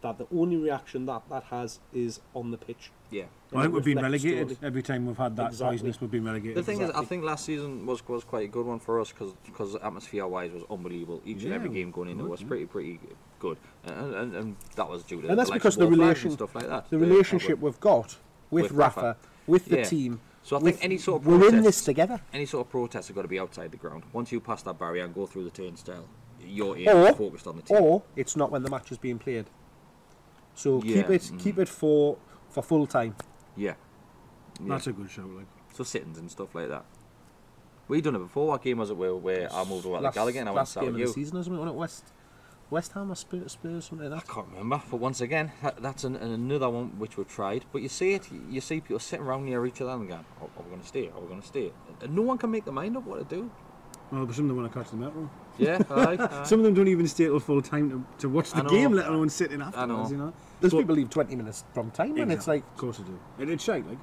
that the only reaction that has is on the pitch. Yeah.
I think we've been relegated every time we've had that poisonous. We've been relegated.
The thing is, I think last season was quite a good one for us because atmosphere-wise was unbelievable. Each and every game going into was pretty good, and that was due to
and that's because the relation
stuff like that.
The relationship we've got with Rafa, with the team.
So I think any sort of protest,
we're in this together.
Any sort of protests have got to be outside the ground. Once you pass that barrier and go through the turnstile, you're focused on the team.
Or it's not when the match is being played. So keep it for full time.
Yeah.
That's a good show, like.
So sittings and stuff like that. We done it before. What game was it where I moved over to Gallagher and I went to
last game of the season, wasn't it? When it West Ham or Spurs, something like that.
I can't remember. But once again, that's another one which we've tried. But you see people sitting around near each other and going, "Oh, are we going to stay? Are we going to stay?" And no one can make their mind up what to do.
Well, but some of them want to catch the metro.
Yeah, aye.
Some of them don't even stay till full time to watch the game, let alone sitting afterwards. You know,
there's people leave 20 minutes from time, and it's like,
of course they do. And it's shite, like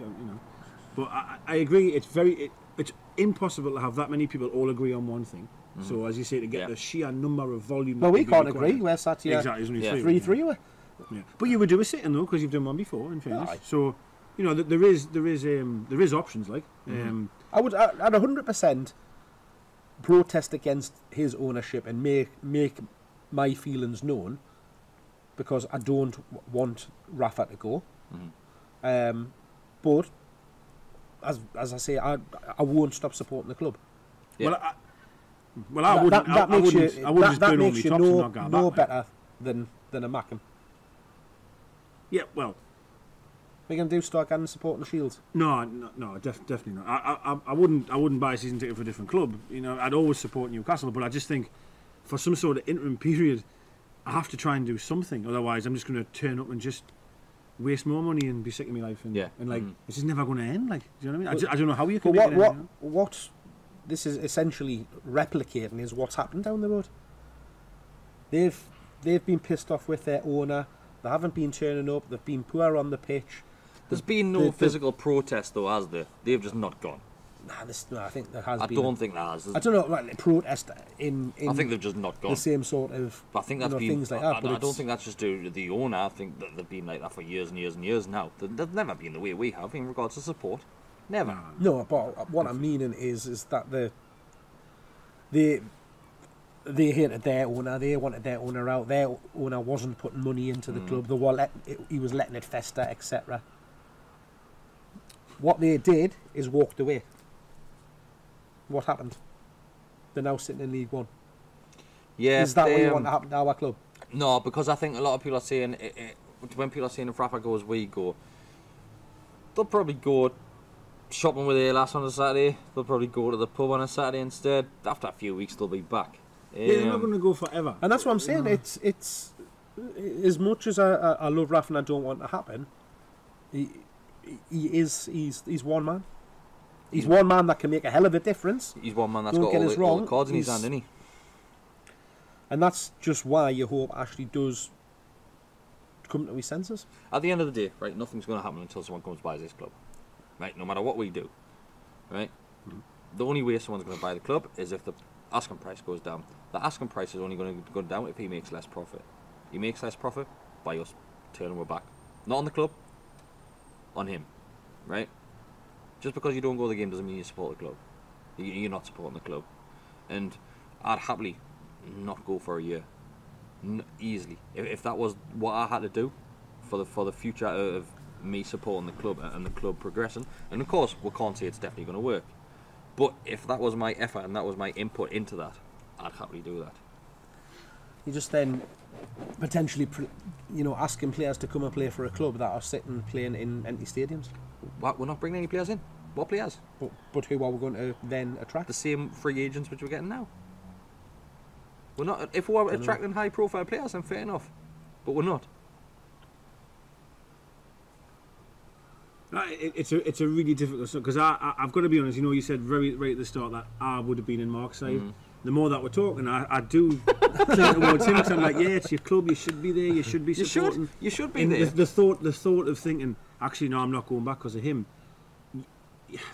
But I agree. It's impossible to have that many people all agree on one thing. So as you say, to get the sheer number of volume.
Well, we can't agree. We're sat here
exactly
3-3.
Yeah, but you would do a sitting though because you've done one before. In fairness, so there is options like.
I'd 100% protest against his ownership and make my feelings known because I don't want Rafa to go. But as I say, I won't stop supporting the club.
Yeah. Well, I wouldn't. I wouldn't just burn all my tops and not go back.
No better than a Mackham.
Yeah, well.
We're going to do start getting supporting the Shields.
No, definitely not. I wouldn't buy a season ticket for a different club. I'd always support Newcastle, but I just think for some sort of interim period, I have to try and do something. Otherwise, I'm just going to turn up and just waste more money and be sick of my life. And it's just never going to end. Like, do you know what I mean? I don't know how you can.
But what this is essentially replicating is what's happened down the road. They've been pissed off with their owner. They haven't been turning up. They've been poor on the pitch.
There's been no physical protest though, has there? They've just not gone.
No, I think there has been.
I don't think there has.
I don't know, like protest in.
I think they've just not gone.
The same sort of.
But I think that's been
things like that.
I don't think that's just due to the owner. I think that they've been like that for years and years and years now. They've never been the way we have in regards to support. Never.
No, but what I'm meaning is that they hated their owner. They wanted their owner out. Their owner wasn't putting money into the club. He was letting it fester, etc. What they did is walked away. What happened? They're now sitting in League One.
Yeah,
is that what you want to happen to our club?
No, because I think a lot of people are saying when people are saying if Rafa goes, we go. They'll probably go shopping with Alas on a Saturday. They'll probably go to the pub on a Saturday instead. After a few weeks, they'll be back.
They're not going to go forever.
And that's what I'm saying. It's as much as I love Rafa and I don't want it to happen. He's one man. He's one man that can make a hell of a difference.
He's one man that's got all the cards in his hand, isn't he?
And that's just why you hope Ashley does come to his senses.
At the end of the day, right, nothing's going to happen until someone comes by this club. Right, no matter what we do. right? The only way someone's going to buy the club is if the asking price goes down. The asking price is only going to go down if he makes less profit. He makes less profit by us turning our back. Not on the club, on him, right? Just because you don't go to the game doesn't mean you support the club. You're not supporting the club. And I'd happily not go for a year. Easily. If that was what I had to do for the future of me supporting the club and the club progressing, and of course we can't say it's definitely going to work, but if that was my effort and that was my input into that, I'd happily do that.
You just then potentially, asking players to come and play for a club that are sitting playing in empty stadiums.
What, we're not bringing any players in. What players?
But who are we going to then attract?
The same free agents which we're getting now. We're not. If we're attracting high-profile players, then fair enough, but we're not.
It's a really difficult stuff because I've got to be honest. You said right at the start that I would have been in Mark's side. The more that we're talking, I do think towards him. Cause I'm like, yeah, it's your club. You should be there. You should be supporting.
You should be
and
there.
The thought of thinking, actually, no, I'm not going back because of him.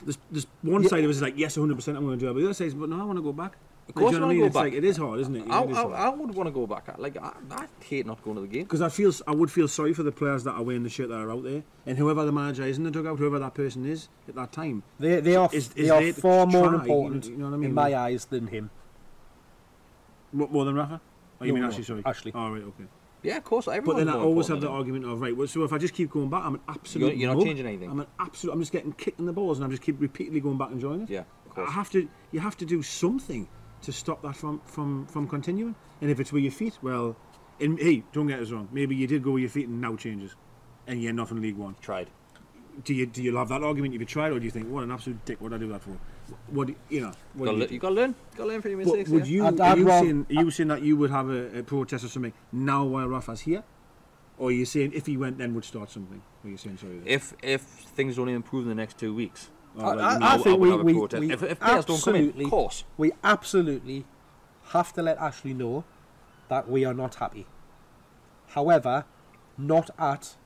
There's one side of us is like, yes, 100%, I'm going to do it. But the other side is, but no, I want to go back.
Of course,
you know what I mean? It's like, it is hard, isn't it?
I would want to go back. Like I hate not going to the game
because I would feel sorry for the players that are wearing the shirt that are out there, and whoever the manager is in the dugout, whoever that person is at that time,
they are far more important
you know what I mean?
in my eyes than him.
More than Rafa? Oh, you mean
No,
Ashley? Sorry,
Ashley.
Oh, right, okay.
Yeah, of course.
But then I always have the argument of right. Well, so if I just keep going back, I'm an absolute.
You're not
mug.
changing anything.
I'm just getting kicked in the balls, and I just keep repeatedly going back and joining it.
Yeah, of course.
You have to do something to stop that from continuing. And if it's with your feet, well, hey, don't get us wrong. Maybe you did go with your feet and now changes, and you're not in League One.
Tried.
Do you have that argument? Have you tried, or do you think, what an absolute dick? What did I do that for? What you know?
You got to learn. Got to learn from your mistakes.
Would
yeah.
are you saying that you would have a protest or something now while Rafa's here, or are you saying if he went then would start something? Or are you saying sorry?
If things don't improve in the next 2 weeks,
I think we
if players don't come in, of course,
we absolutely have to let Ashley know that we are not happy. However, not at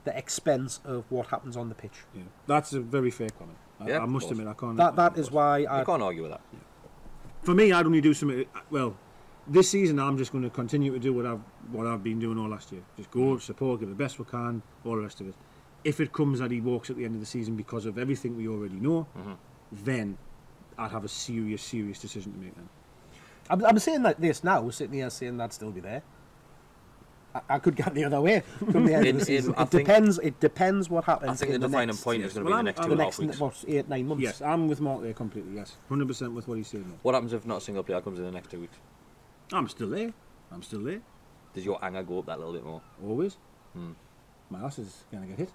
the expense of what happens on the pitch.
Yeah, that's a very fair comment.
Yeah,
I must admit, I can't.
That is why
I can't argue with that.
Yeah. For me, I'd only do something. Well, this season, I'm just going to continue to do what I've been doing all last year. Just go, support, give the best we can, all the rest of it. If it comes that he walks at the end of the season because of everything we already know, then I'd have a serious decision to make then.
I'm saying like this now, sitting here saying that'd still be there. I could get the other way from the end of the season. It depends what happens.
I think the defining point is going to be the next 2.5 weeks.
What, 8-9 months?
Yes, I'm with Mark there completely, yes. 100% with what he's saying there.
What happens if not a single player comes in the next 2 weeks?
I'm still there.
Does your anger go up that little bit more?
Always. My ass is going to get hit.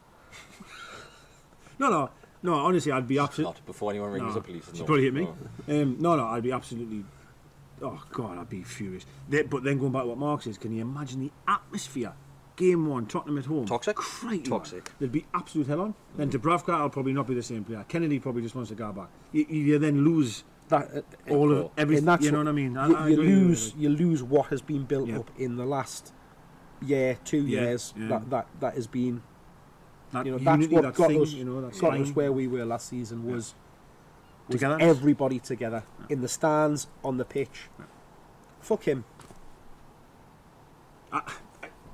No, honestly, I'd be absolutely...
Not before anyone rings the police.
She'd probably hit me. No, I'd be absolutely... Oh, God, I'd be furious. But then going back to what Mark says, can you imagine the atmosphere? Game 1, Tottenham at home.
Toxic?
Crikey,
Toxic.
Man. There'd be absolute hell on. Then Dubravka will probably not be the same player. Kennedy probably just wants to go back. You then lose
that
all of everything. You know what I mean?
You lose what has been built up in the last year, 2 years.
Yeah.
That has been...
That
that's
unity,
what
that
got
thing,
got us where we were last season was
together.
Everybody together in the stands, on the pitch. Fuck him.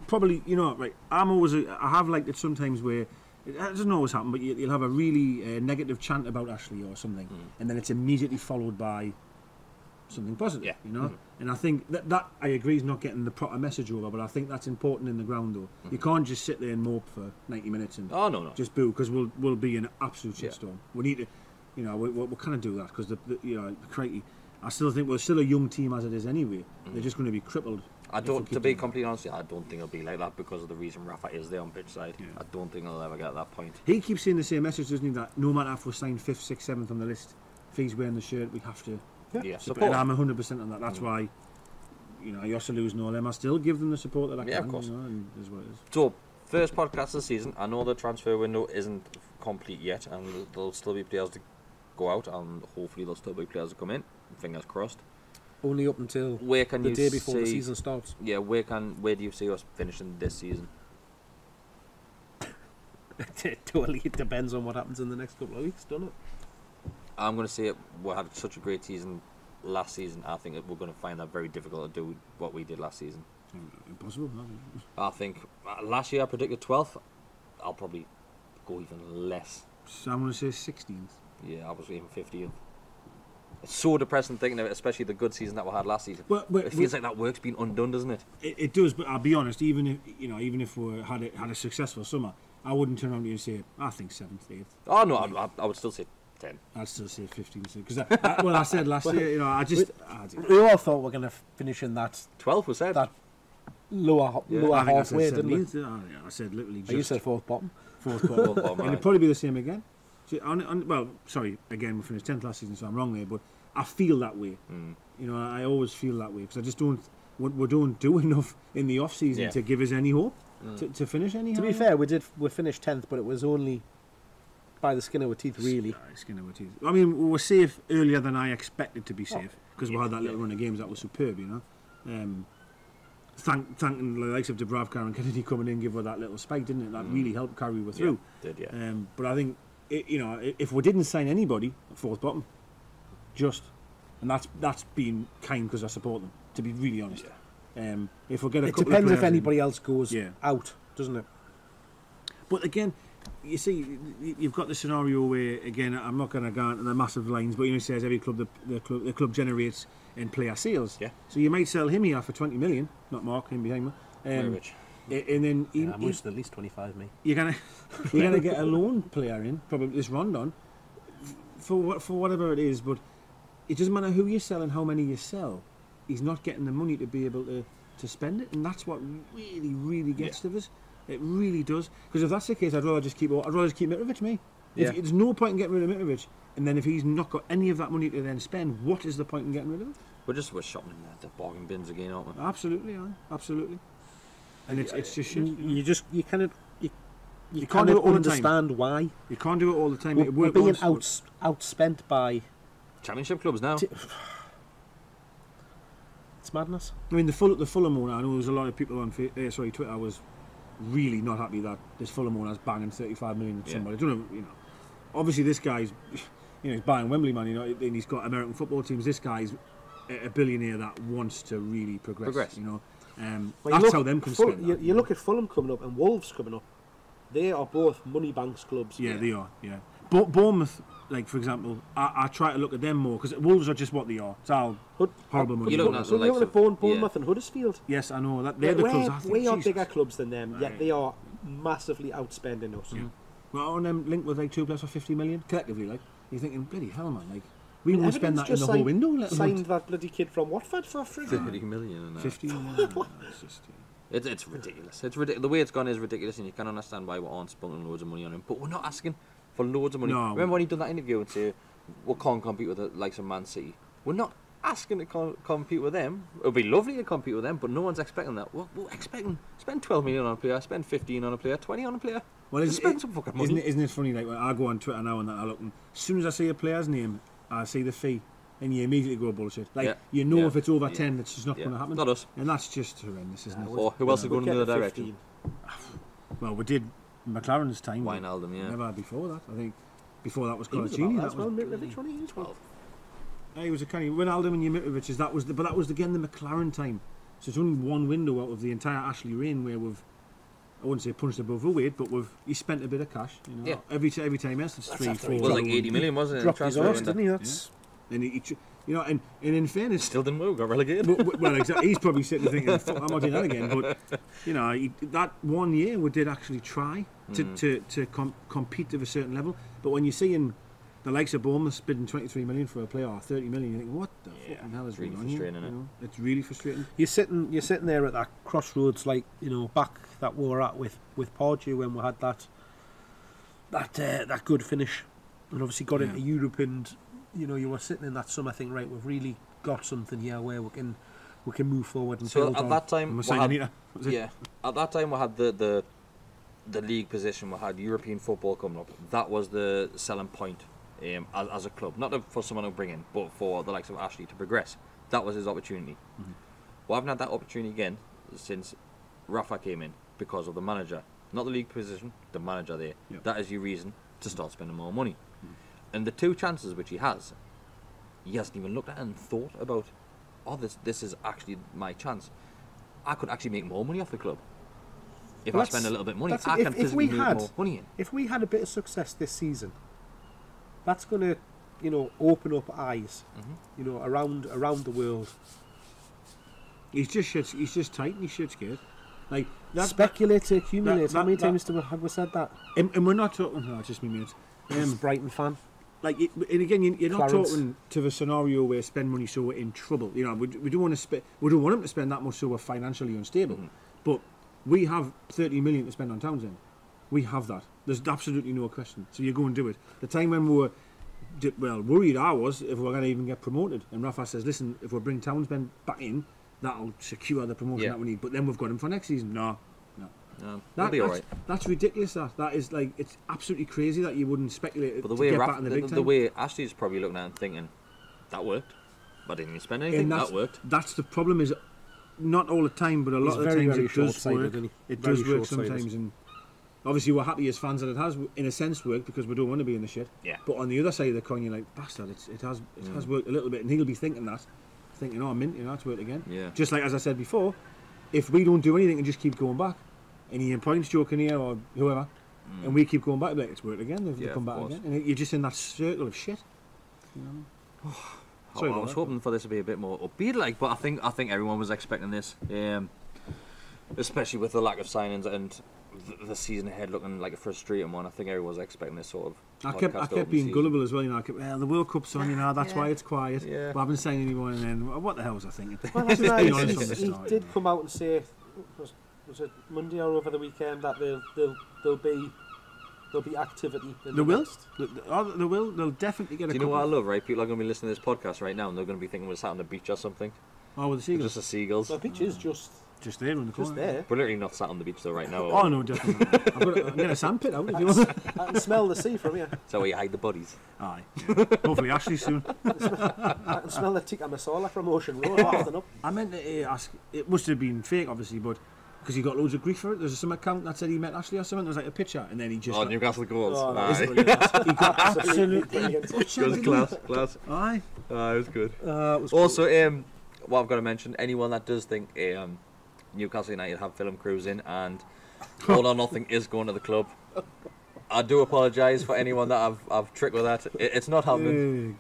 Probably, right. I have liked it sometimes where it doesn't always happen, but you'll have a really negative chant about Ashley or something, and then it's immediately followed by something positive.
Yeah.
And I think that I agree is not getting the proper message over, but I think that's important in the ground though. You can't just sit there and mope for 90 minutes and just boo, because we'll be in an absolute shitstorm. We need to, we can't do that because crikey, I still think we're still a young team as it is anyway. They're just going to be crippled.
To be completely honest, I don't think it'll be like that because of the reason Rafa is there on pitch side. Yeah. I don't think he'll ever get that point.
He keeps saying the same message, doesn't he? That no matter if we're signed 5th, 6th, 7th on the list, if he's wearing the shirt, we have to.
Yeah,
support. And I'm 100% on that. That's why, Yossolu's and all them, I still give them the support that I can.
Yeah, of course.
And is what it is.
So, first podcast of the season. I know the transfer window isn't complete yet, and there'll still be players to go out, and hopefully there'll still be players to come in. Fingers crossed.
Only up until
the
day before the season starts.
Yeah, where do you see us finishing this season?
It totally depends on what happens in the next couple of weeks, doesn't it?
I'm going to say we had such a great season last season. I think we're going to find that very difficult to do what we did last season.
Impossible.
I think last year I predicted 12th. I'll probably go even less.
So I'm going to say 16th.
Yeah, I was even 50th. It's so depressing thinking of it, especially the good season that we had last season.
But
it feels like that work's been undone, doesn't it?
It does, but I'll be honest. Even if we had a successful summer, I wouldn't turn around to you and say I think 7th, 8th.
Oh no, I would still say 10.
I'd still say 15th because I said last year,
We all thought we were going to finish in that
12 was said.
that lower
I think
halfway, didn't we?
17th. I said literally just
You said fourth bottom.
fourth bottom. And it'd probably be the same again. So again, we finished 10th last season, so I'm wrong there, but I feel that way. I always feel that way because I just don't. We don't do enough in the off season to give us any hope to finish any.
To be fair, we finished 10th, but it was only by the skin of our teeth, really.
Skin of our teeth. I mean, we were safe earlier than I expected to be safe because we had that little run of games that was superb. Thanking the likes of Dubravka and Kennedy coming in, give her that little spike, didn't it? That really helped carry her through.
Yeah, did, yeah.
But I think, if we didn't sign anybody, fourth bottom, and that's been kind because I support them, to be really honest.
Yeah.
If we get a
It
couple
depends
of
if
players
anybody else goes out, doesn't it?
But again, you see, you've got the scenario where, again, I'm not going to go into the massive lines, but it says every club, the club generates in player sales.
Yeah.
So you might sell him here for 20 million, not Mark, him behind me.
Very rich.
And then
most at least 25, me.
you're gonna get a loan player in, probably this Rondon, for whatever it is. But it doesn't matter who you sell and how many you sell. He's not getting the money to be able to spend it, and that's what really, really gets to us. It really does. Because if that's the case, I'd rather just keep Mitrovic, me.
Yeah.
There's no point in getting rid of Mitrovic, and then if he's not got any of that money to then spend, what is the point in getting rid of him?
We're shopping in the bargain bins again, aren't we?
Absolutely, yeah, absolutely. And it's just shit.
You can't
do it all the time.
understand why.
You can't do it all the time.
We're being outspent by
Championship clubs now.
It's madness.
I mean, the Fulham owner, I know there's a lot of people on Twitter was really not happy that this Fulham owner's banging 35 million at somebody. I don't know, obviously this guy's, he's buying Wembley, man, and he's got American football teams. This guy's a billionaire that wants to really progress. That's how them can spend.
You look at Fulham coming up and Wolves coming up. They are both money banks clubs.
Yeah, they are. Yeah, Bournemouth, like for example, I try to look at them more because Wolves are just what they are. It's all horrible money.
You're looking at
So you're looking at Bournemouth and Huddersfield.
Yes, I know that they're the clubs. I think,
we are
Jesus.
bigger clubs than them, yet they are massively outspending us.
Yeah. Well, on them linked with like 2 plus or 50 million collectively, like you're thinking, bloody hell, man, like. We won't spend that in the whole window.
Signed that bloody kid from Watford for
30 million. And
50 million.
It's ridiculous. It's ridiculous. The way it's gone is ridiculous, and you can understand why we aren't spending loads of money on him. But we're not asking for loads of money.
No.
Remember when he done that interview and say we can't compete with the likes of Man City? We're not asking to compete with them. It would be lovely to compete with them, but no one's expecting that. We're expecting spend 12 million on a player, spend 15 on a player, 20 on a player.
Well,
spend some fucking money.
Isn't it funny? Like when I go on Twitter now and that I look, and as soon as I see a player's name, I see the fee. And you immediately go bullshit. Like if it's over 10, it's just not going to happen.
Not us.
And that's just horrendous, isn't it?
Or who else is going in the other direction?
Well, we did McLaren's time.
Wijnaldum, yeah.
Never before that. I think before that was
He was
Colaccini.
about that as well. Mitrovic, wasn't he?
12.
He was a kind of Wijnaldum and Mitrovic. But that was again the McLaren time. So it's only one window out of the entire Ashley reign where we've. I wouldn't say punched above our weight, but he spent a bit of cash. Every time else it's 3, 4.
It was like 80 million, wasn't it?
Dropped his arse, didn't he? That's.
And he and in fairness,
still didn't move, got relegated.
Well, exactly. He's probably sitting thinking, "Fuck, I'm not doing that again." But that 1 year we did actually try to compete to a certain level. But when you see in the likes of Bournemouth bidding 23 million for a player or 30 million, you think, "What the fucking hell is
really
going on here?"
Isn't it?
It's really frustrating.
You're sitting there at that crossroads, like back that we were at with Pardew when we had that good finish, and obviously got into Europe and. You were sitting in that summer thing, right? We've really got something here where we can move forward and build
at that time, at that time we had the league position. We had European football coming up. That was the selling point as a club, not for someone to bring in, but for the likes of Ashley to progress. That was his opportunity. Mm-hmm. We haven't had that opportunity again since RAFA came in because of the manager, not the league position, the manager there. Yep. That is your reason to start spending more money. And the 2 chances which he hasn't even looked at and thought about, oh, this is actually my chance. I could actually make more money off the club. If I spend a little bit of money, I can physically make more money in.
If we had a bit of success this season, that's going to, open up eyes, around the world.
He's just tight and he's shit scared. Like
Speculate to accumulate. How many times have we said that?
And we're not talking. No, just me minutes.
Brighton fan.
Like, and again, you're not
Clarence.
talking to the scenario where spend money so we're in trouble. We don't want to we don't want him to spend that much so we're financially unstable. But we have 30 million to spend on Townsend. We have that. There's absolutely no question. So you go and do it. The time when we were worried I was if we're going to even get promoted, and Rafa says, listen, if we bring Townsend back in, that'll secure the promotion that we need. But then we've got him for next season. No.
That'll be all right.
That's ridiculous. That is like, it's absolutely crazy that you wouldn't speculate
But the
to
way
get back in the big time.
the way Ashley's probably looking at it and thinking, that worked. I didn't even spend anything. That worked.
That's the problem. Is not all the time, but a lot of the times it does work. It does work sometimes, and obviously we're happy as fans that it has, in a sense, worked because we don't want to be in the shit.
Yeah.
But on the other side of the coin, you're like, bastard, it has worked a little bit, and he'll be thinking, oh, mint, it's worked again.
Yeah.
Just like as I said before, if we don't do anything and just keep going back, and he appoints Joe Kinnear or whoever, and we keep going back, like, it's worked again. They've come back again, and you're just in that circle of shit.
I was hoping for this to be a bit more upbeat, like, but I think everyone was expecting this, especially with the lack of signings and the season ahead looking like a frustrating one. I think everyone was expecting this sort of.
I kept being gullible as well. The World Cup's on. That's why it's quiet. Yeah. But I haven't signed anyone, and then what the hell was I thinking?
Well, that's nice. He did come out and say, was it Monday or over the weekend, that there'll be activity in the West.
They'll definitely get a.
Do you know what I love, right? People are going to be listening to this podcast right now, and they're going to be thinking we're sat on the beach or something.
Oh, with the seagulls.
Just the seagulls.
The beach is
just there in the corner.
Just there.
We're literally not sat on the beach though right now.
Oh no, definitely not. I'm going to sandpit out if you want.
I can smell the sea from here.
So we hide the bodies.
Aye. Yeah. Hopefully Ashley soon.
I can smell the tikka masala from Ocean Road wafting up.
I meant to ask, it must have been fake obviously, but because he got loads of grief for it. There's some account that said he met Ashley or something. There was like a picture, and then he just.
Oh, Newcastle goals.
Oh,
Aye.
He got absolutely butchered.
It was class.
Aye.
It was good.
It was
Also, what I've got to mention, anyone that does think Newcastle United have film crews in and All or Nothing is going to the club, I do apologise for anyone that I've tricked with that. It's not happening.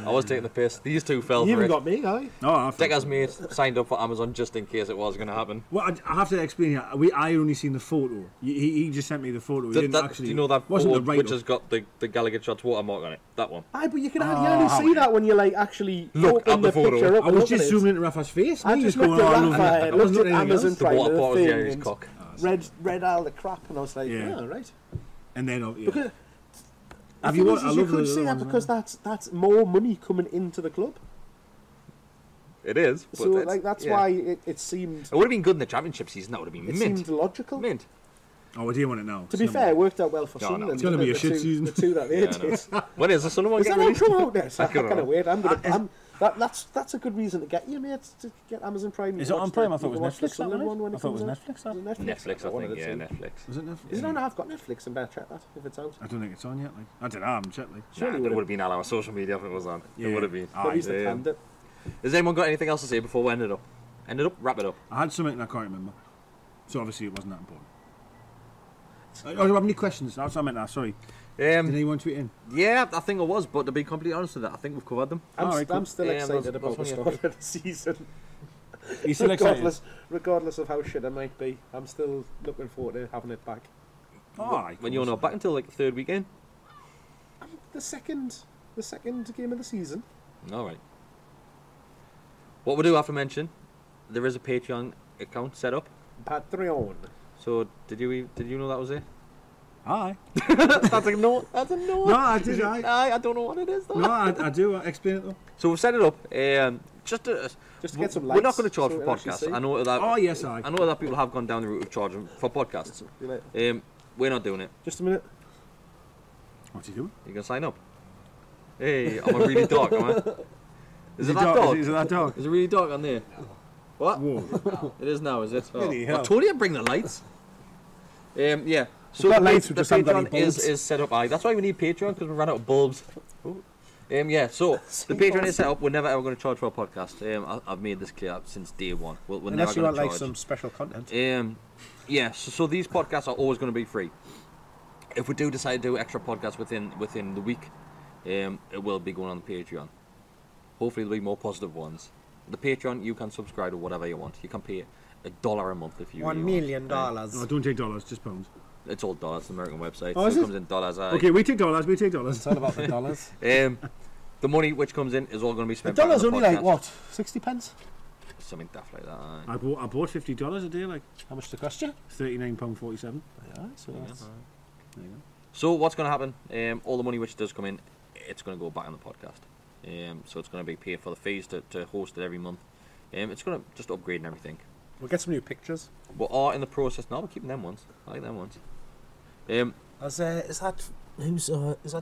I was taking the piss. These two fell for it.
You even got me, aye?
No,
Deka's mate signed up for Amazon just in case it was going to happen.
Well, I have to explain here. I only seen the photo. He just sent me the photo. He didn't actually.
Do you know that
wasn't
board
the
which has got the Gallagher Shots watermark on it? That one.
Aye, but you can only see that when you like actually
Look
open
at the photo.
picture up.
I was just zooming into Rafa's face.
I just looked at Rafa, looked at Amazon
The
Prime,
water
the
pot was behind his
thing,
cock.
and read all the crap, and I was like,
Yeah.
yeah, right.
And then,
Because
have
you
you watched? I
you
love
could
the
see that
ones,
because
man.
that's more money coming into the club.
It is. But
So like that's why it seemed.
It would have been good in the championship season. That would have been
It
mint.
seemed logical.
Mint.
Oh, I do want it now.
To be fair, it worked out well for
No, no,
Sunderland.
it's
gonna be a
the
shit
two-
season.
The two that they
Yeah, I know.
did.
When is the Sunderland
Is
game
that not
released?
come out there? So I
I don't
can't
know.
wait. That's a good reason to get you, mate. To get Amazon Prime.
Is it on Prime? I thought it was
Watch the
Netflix.
Sunderland one when
I
it
thought it was
comes out.
Netflix.
Is it
Netflix, I
One of
think.
the
Yeah,
two.
Netflix.
Was it Netflix?
Is it on? I've got Netflix and better check that if it's out.
I don't think it's on yet. Like, I don't know. I haven't checked. Like.
Surely
It would have been all our social media if it was on.
Yeah.
It would have been.
Aye.
Nobody's planned it.
Has anyone got anything else to say before we end it up? Wrap it up.
I had something and I can't remember. So obviously it wasn't that important. Do you have any questions? That's what I meant. Sorry. Did anyone tweet in?
Yeah, I think it was, but to be completely honest with that, I think we've covered them.
I'm still
Yeah,
excited
those
about the
ones,
start of the season.
You still excited?
Regardless of how shit it might be, I'm still looking forward to having it back.
When you're not back until like the third weekend.
The second game of the season.
All right. What we do have to mention, there is a Patreon account set up.
Patreon.
So did you know that was it?
Aye.
That's a no. That's a no.
No, I did.
I don't know what it is though.
No, I do. Explain it though.
So we've set it up. Just to
get some
We're
likes
not going to charge
so
for
we actually
podcasts.
see.
I know that.
Oh yes, I.
I know that people have gone down the route of charging for podcasts.
You like-
We're not doing it.
Just a minute.
What's he doing?
You can sign up. Hey, I'm a really dark, am I? Is it that dark?
Is it that dog?
Is it really dark on there? What?
Whoa.
It is now, is it? Oh.
Bloody
I
hell.
told you I'd bring the lights. Yeah. So
got
the,
lights, we
the
just haven't got any
Patreon
bulbs.
is set up. Aye, that's why we need Patreon, because we ran out of bulbs. Ooh. Yeah, so the Patreon is set up. We're never ever going to charge for a podcast. I've made this clear since day one. We're never
Unless you
going
want
to charge.
like some special content.
Yeah, so these podcasts are always going to be free. If we do decide to do extra podcasts within the week, it will be going on the Patreon. Hopefully there'll be more positive ones. The Patreon, you can subscribe to whatever you want. You can pay $1 a month if you
$1
really
million.
want.
No, don't take dollars, just pounds.
It's all dollars, it's an American website.
Oh,
so
is
it
it?
comes in dollars.
Okay, we take dollars, we take dollars.
It's all about the dollars.
The money which comes in is all going to be
The
spent back on
dollar's
the
only like
podcast.
what, 60 pence?
Something daft like that. Aye.
I bought $50 a day, like
How much did it cost you?
£39.47.
Yeah, so that's
There you go.
So what's going to happen? All the money which does come in, it's going to go back on the podcast. So it's going to be paid for the fees to host it every month. It's going to just upgrade and everything.
we'll get some new pictures.
We are in the process now. We're keeping them ones. I like them ones.
Is that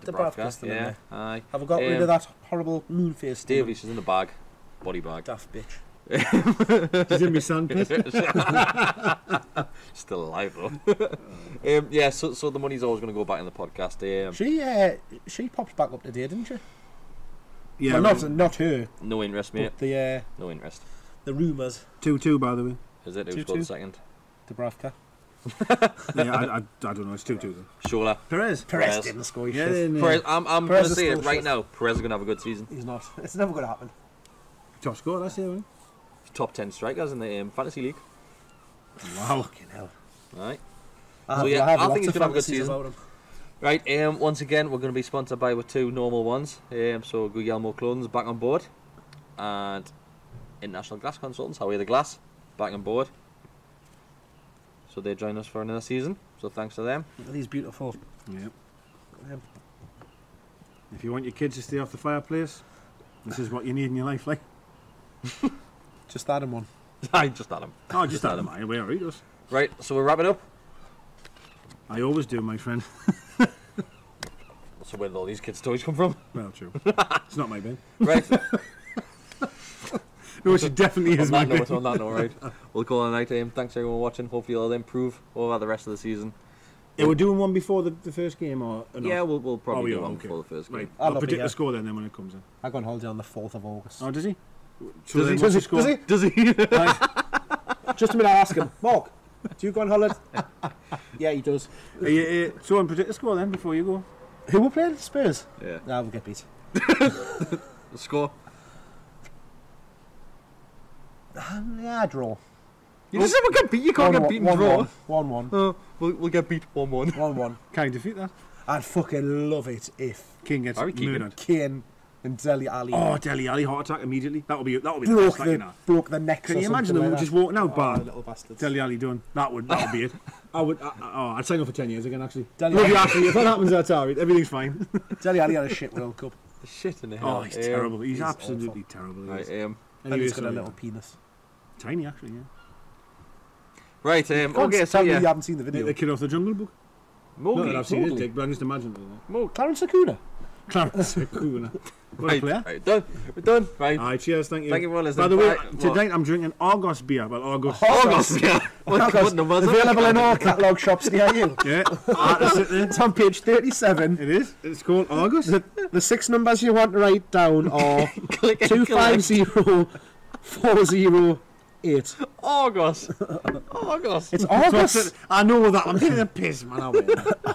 the broadcast in
Yeah.
there?
Aye.
Have we got rid of that horrible moon face?
Davey, she's in the bag, body bag.
Daft bitch.
She's in my sandpit.
Still alive though. Yeah. So the money's always going to go back in the podcast.
She popped back up today, didn't she?
Yeah,
well, not her.
No interest, mate.
But
No interest.
the rumours.
2-2, by the way.
Is it? Who's
2-2.
got the second?
Dubravka.
Yeah, I don't know, it's 2-2 though.
Shola.
Perez.
Perez didn't score.
Yeah, yeah.
Perez, I'm going
Perez
to
is
say it
still
right
shit.
now. Perez is going to have a good season.
He's not. It's never going to happen.
Top score last year, wasn't
Top 10 strikers in the fantasy league.
he? Wow.
Fucking hell.
Right.
I
yeah,
have
I
lots
think he's
of
gonna have a good
fantasies
season.
about him.
Right. Once again, we're going to be sponsored by with two normal ones. So Guglielmo Clothing's back on board, and International Glass Consultants, How Are the Glass, back on board. So they join us for another season. So thanks to them.
Look at these beautiful.
Yeah.
Um,
If you want your kids to stay off the fireplace, this is what you need in your life, like.
just that and one.
I just had them.
Oh, just Adam, I we already does.
Right. So we're wrapping up.
I always do, my friend.
So where did all these kids' toys come from?
Well, true. It's not my bin.
Right.
No, she definitely is my
on
bin.
that note, right. We'll call it a night. Thanks everyone watching. Hopefully it'll improve over the rest of the season.
Yeah, we're doing one before the first game, or not?
Yeah, we'll probably
we
do
are,
one
okay.
before the first game.
Right.
I'll
I'll
not be
predict
here.
the score then when it comes in.
I go on holiday on the 4th of August.
Oh, does he?
Does he?
What's the score?
Does he?
Right.
Just a minute, I ask him. Mark, do you go on holiday? Yeah, he does.
So, and predict the score then before you go.
Who will play? Spurs?
Yeah.
Nah, we'll get beat.
The score.
Yeah, draw.
You just said we'll get beat. You can't get beaten draw.
1-1.
We'll get beat 1-1.
1-1.
Can't defeat that.
I'd fucking love it if
King gets
Harry Keegan.
murdered.
Kane and Dele Alli
Oh, Dele Alli heart attack immediately. That'll be the best, like, you know.
broke the necks.
Can
or
you imagine
something
them
like
just
that.
walking out
Oh,
bad?
little bastards.
Dele Alli done. That would be it. I'd sign up for 10 years again, actually.
Dele
Love you,
Alli.
actually. If that happens, that's alright. Everything's fine.
Dele Alli had a shit World Cup.
Shit in the
Oh,
hell.
he's terrible. He's
he's
absolutely terrible. He
Right.
is.
And
Anyway,
he's got a
sorry.
little penis.
Tiny, actually, yeah.
Right. Okay. So
Tell me
yeah.
you haven't seen the
The
video.
kid off the Jungle Book. Not that I've seen his dick, but I just imagine it.
Clarence Acuna.
Clarence Acuna. What a
Right.
player.
Right. Done. We're done. Right.
Alright, cheers, thank you.
Thank you for listening.
By the way,
Bye.
tonight I'm drinking Argos beer. Well, Argos.
August. Yeah. What number is it?
Available in all catalogue shops near you.
Yeah, that's it there.
It's on page 37.
It is. It's called Argos.
The 6 numbers you want to write down are
Click and collect.
250408.
August. August.
It's
That's
August.
it. I know that. I'm taking a piss, man. I'll win.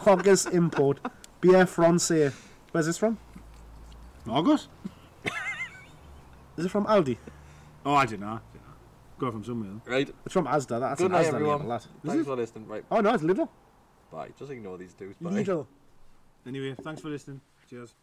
August import. Beer Francais. Where's this from?
Argos?
Is it from Aldi?
Oh, I don't know. Go from somewhere.
Right.
It's from Asda. That's
Good
an
night,
Asda
everyone.
label, that.
Thanks for listening. Right.
Oh no, it's Lidl.
Bye. Just ignore these dudes. Bye.
Lidl.
Anyway, thanks for listening. Cheers.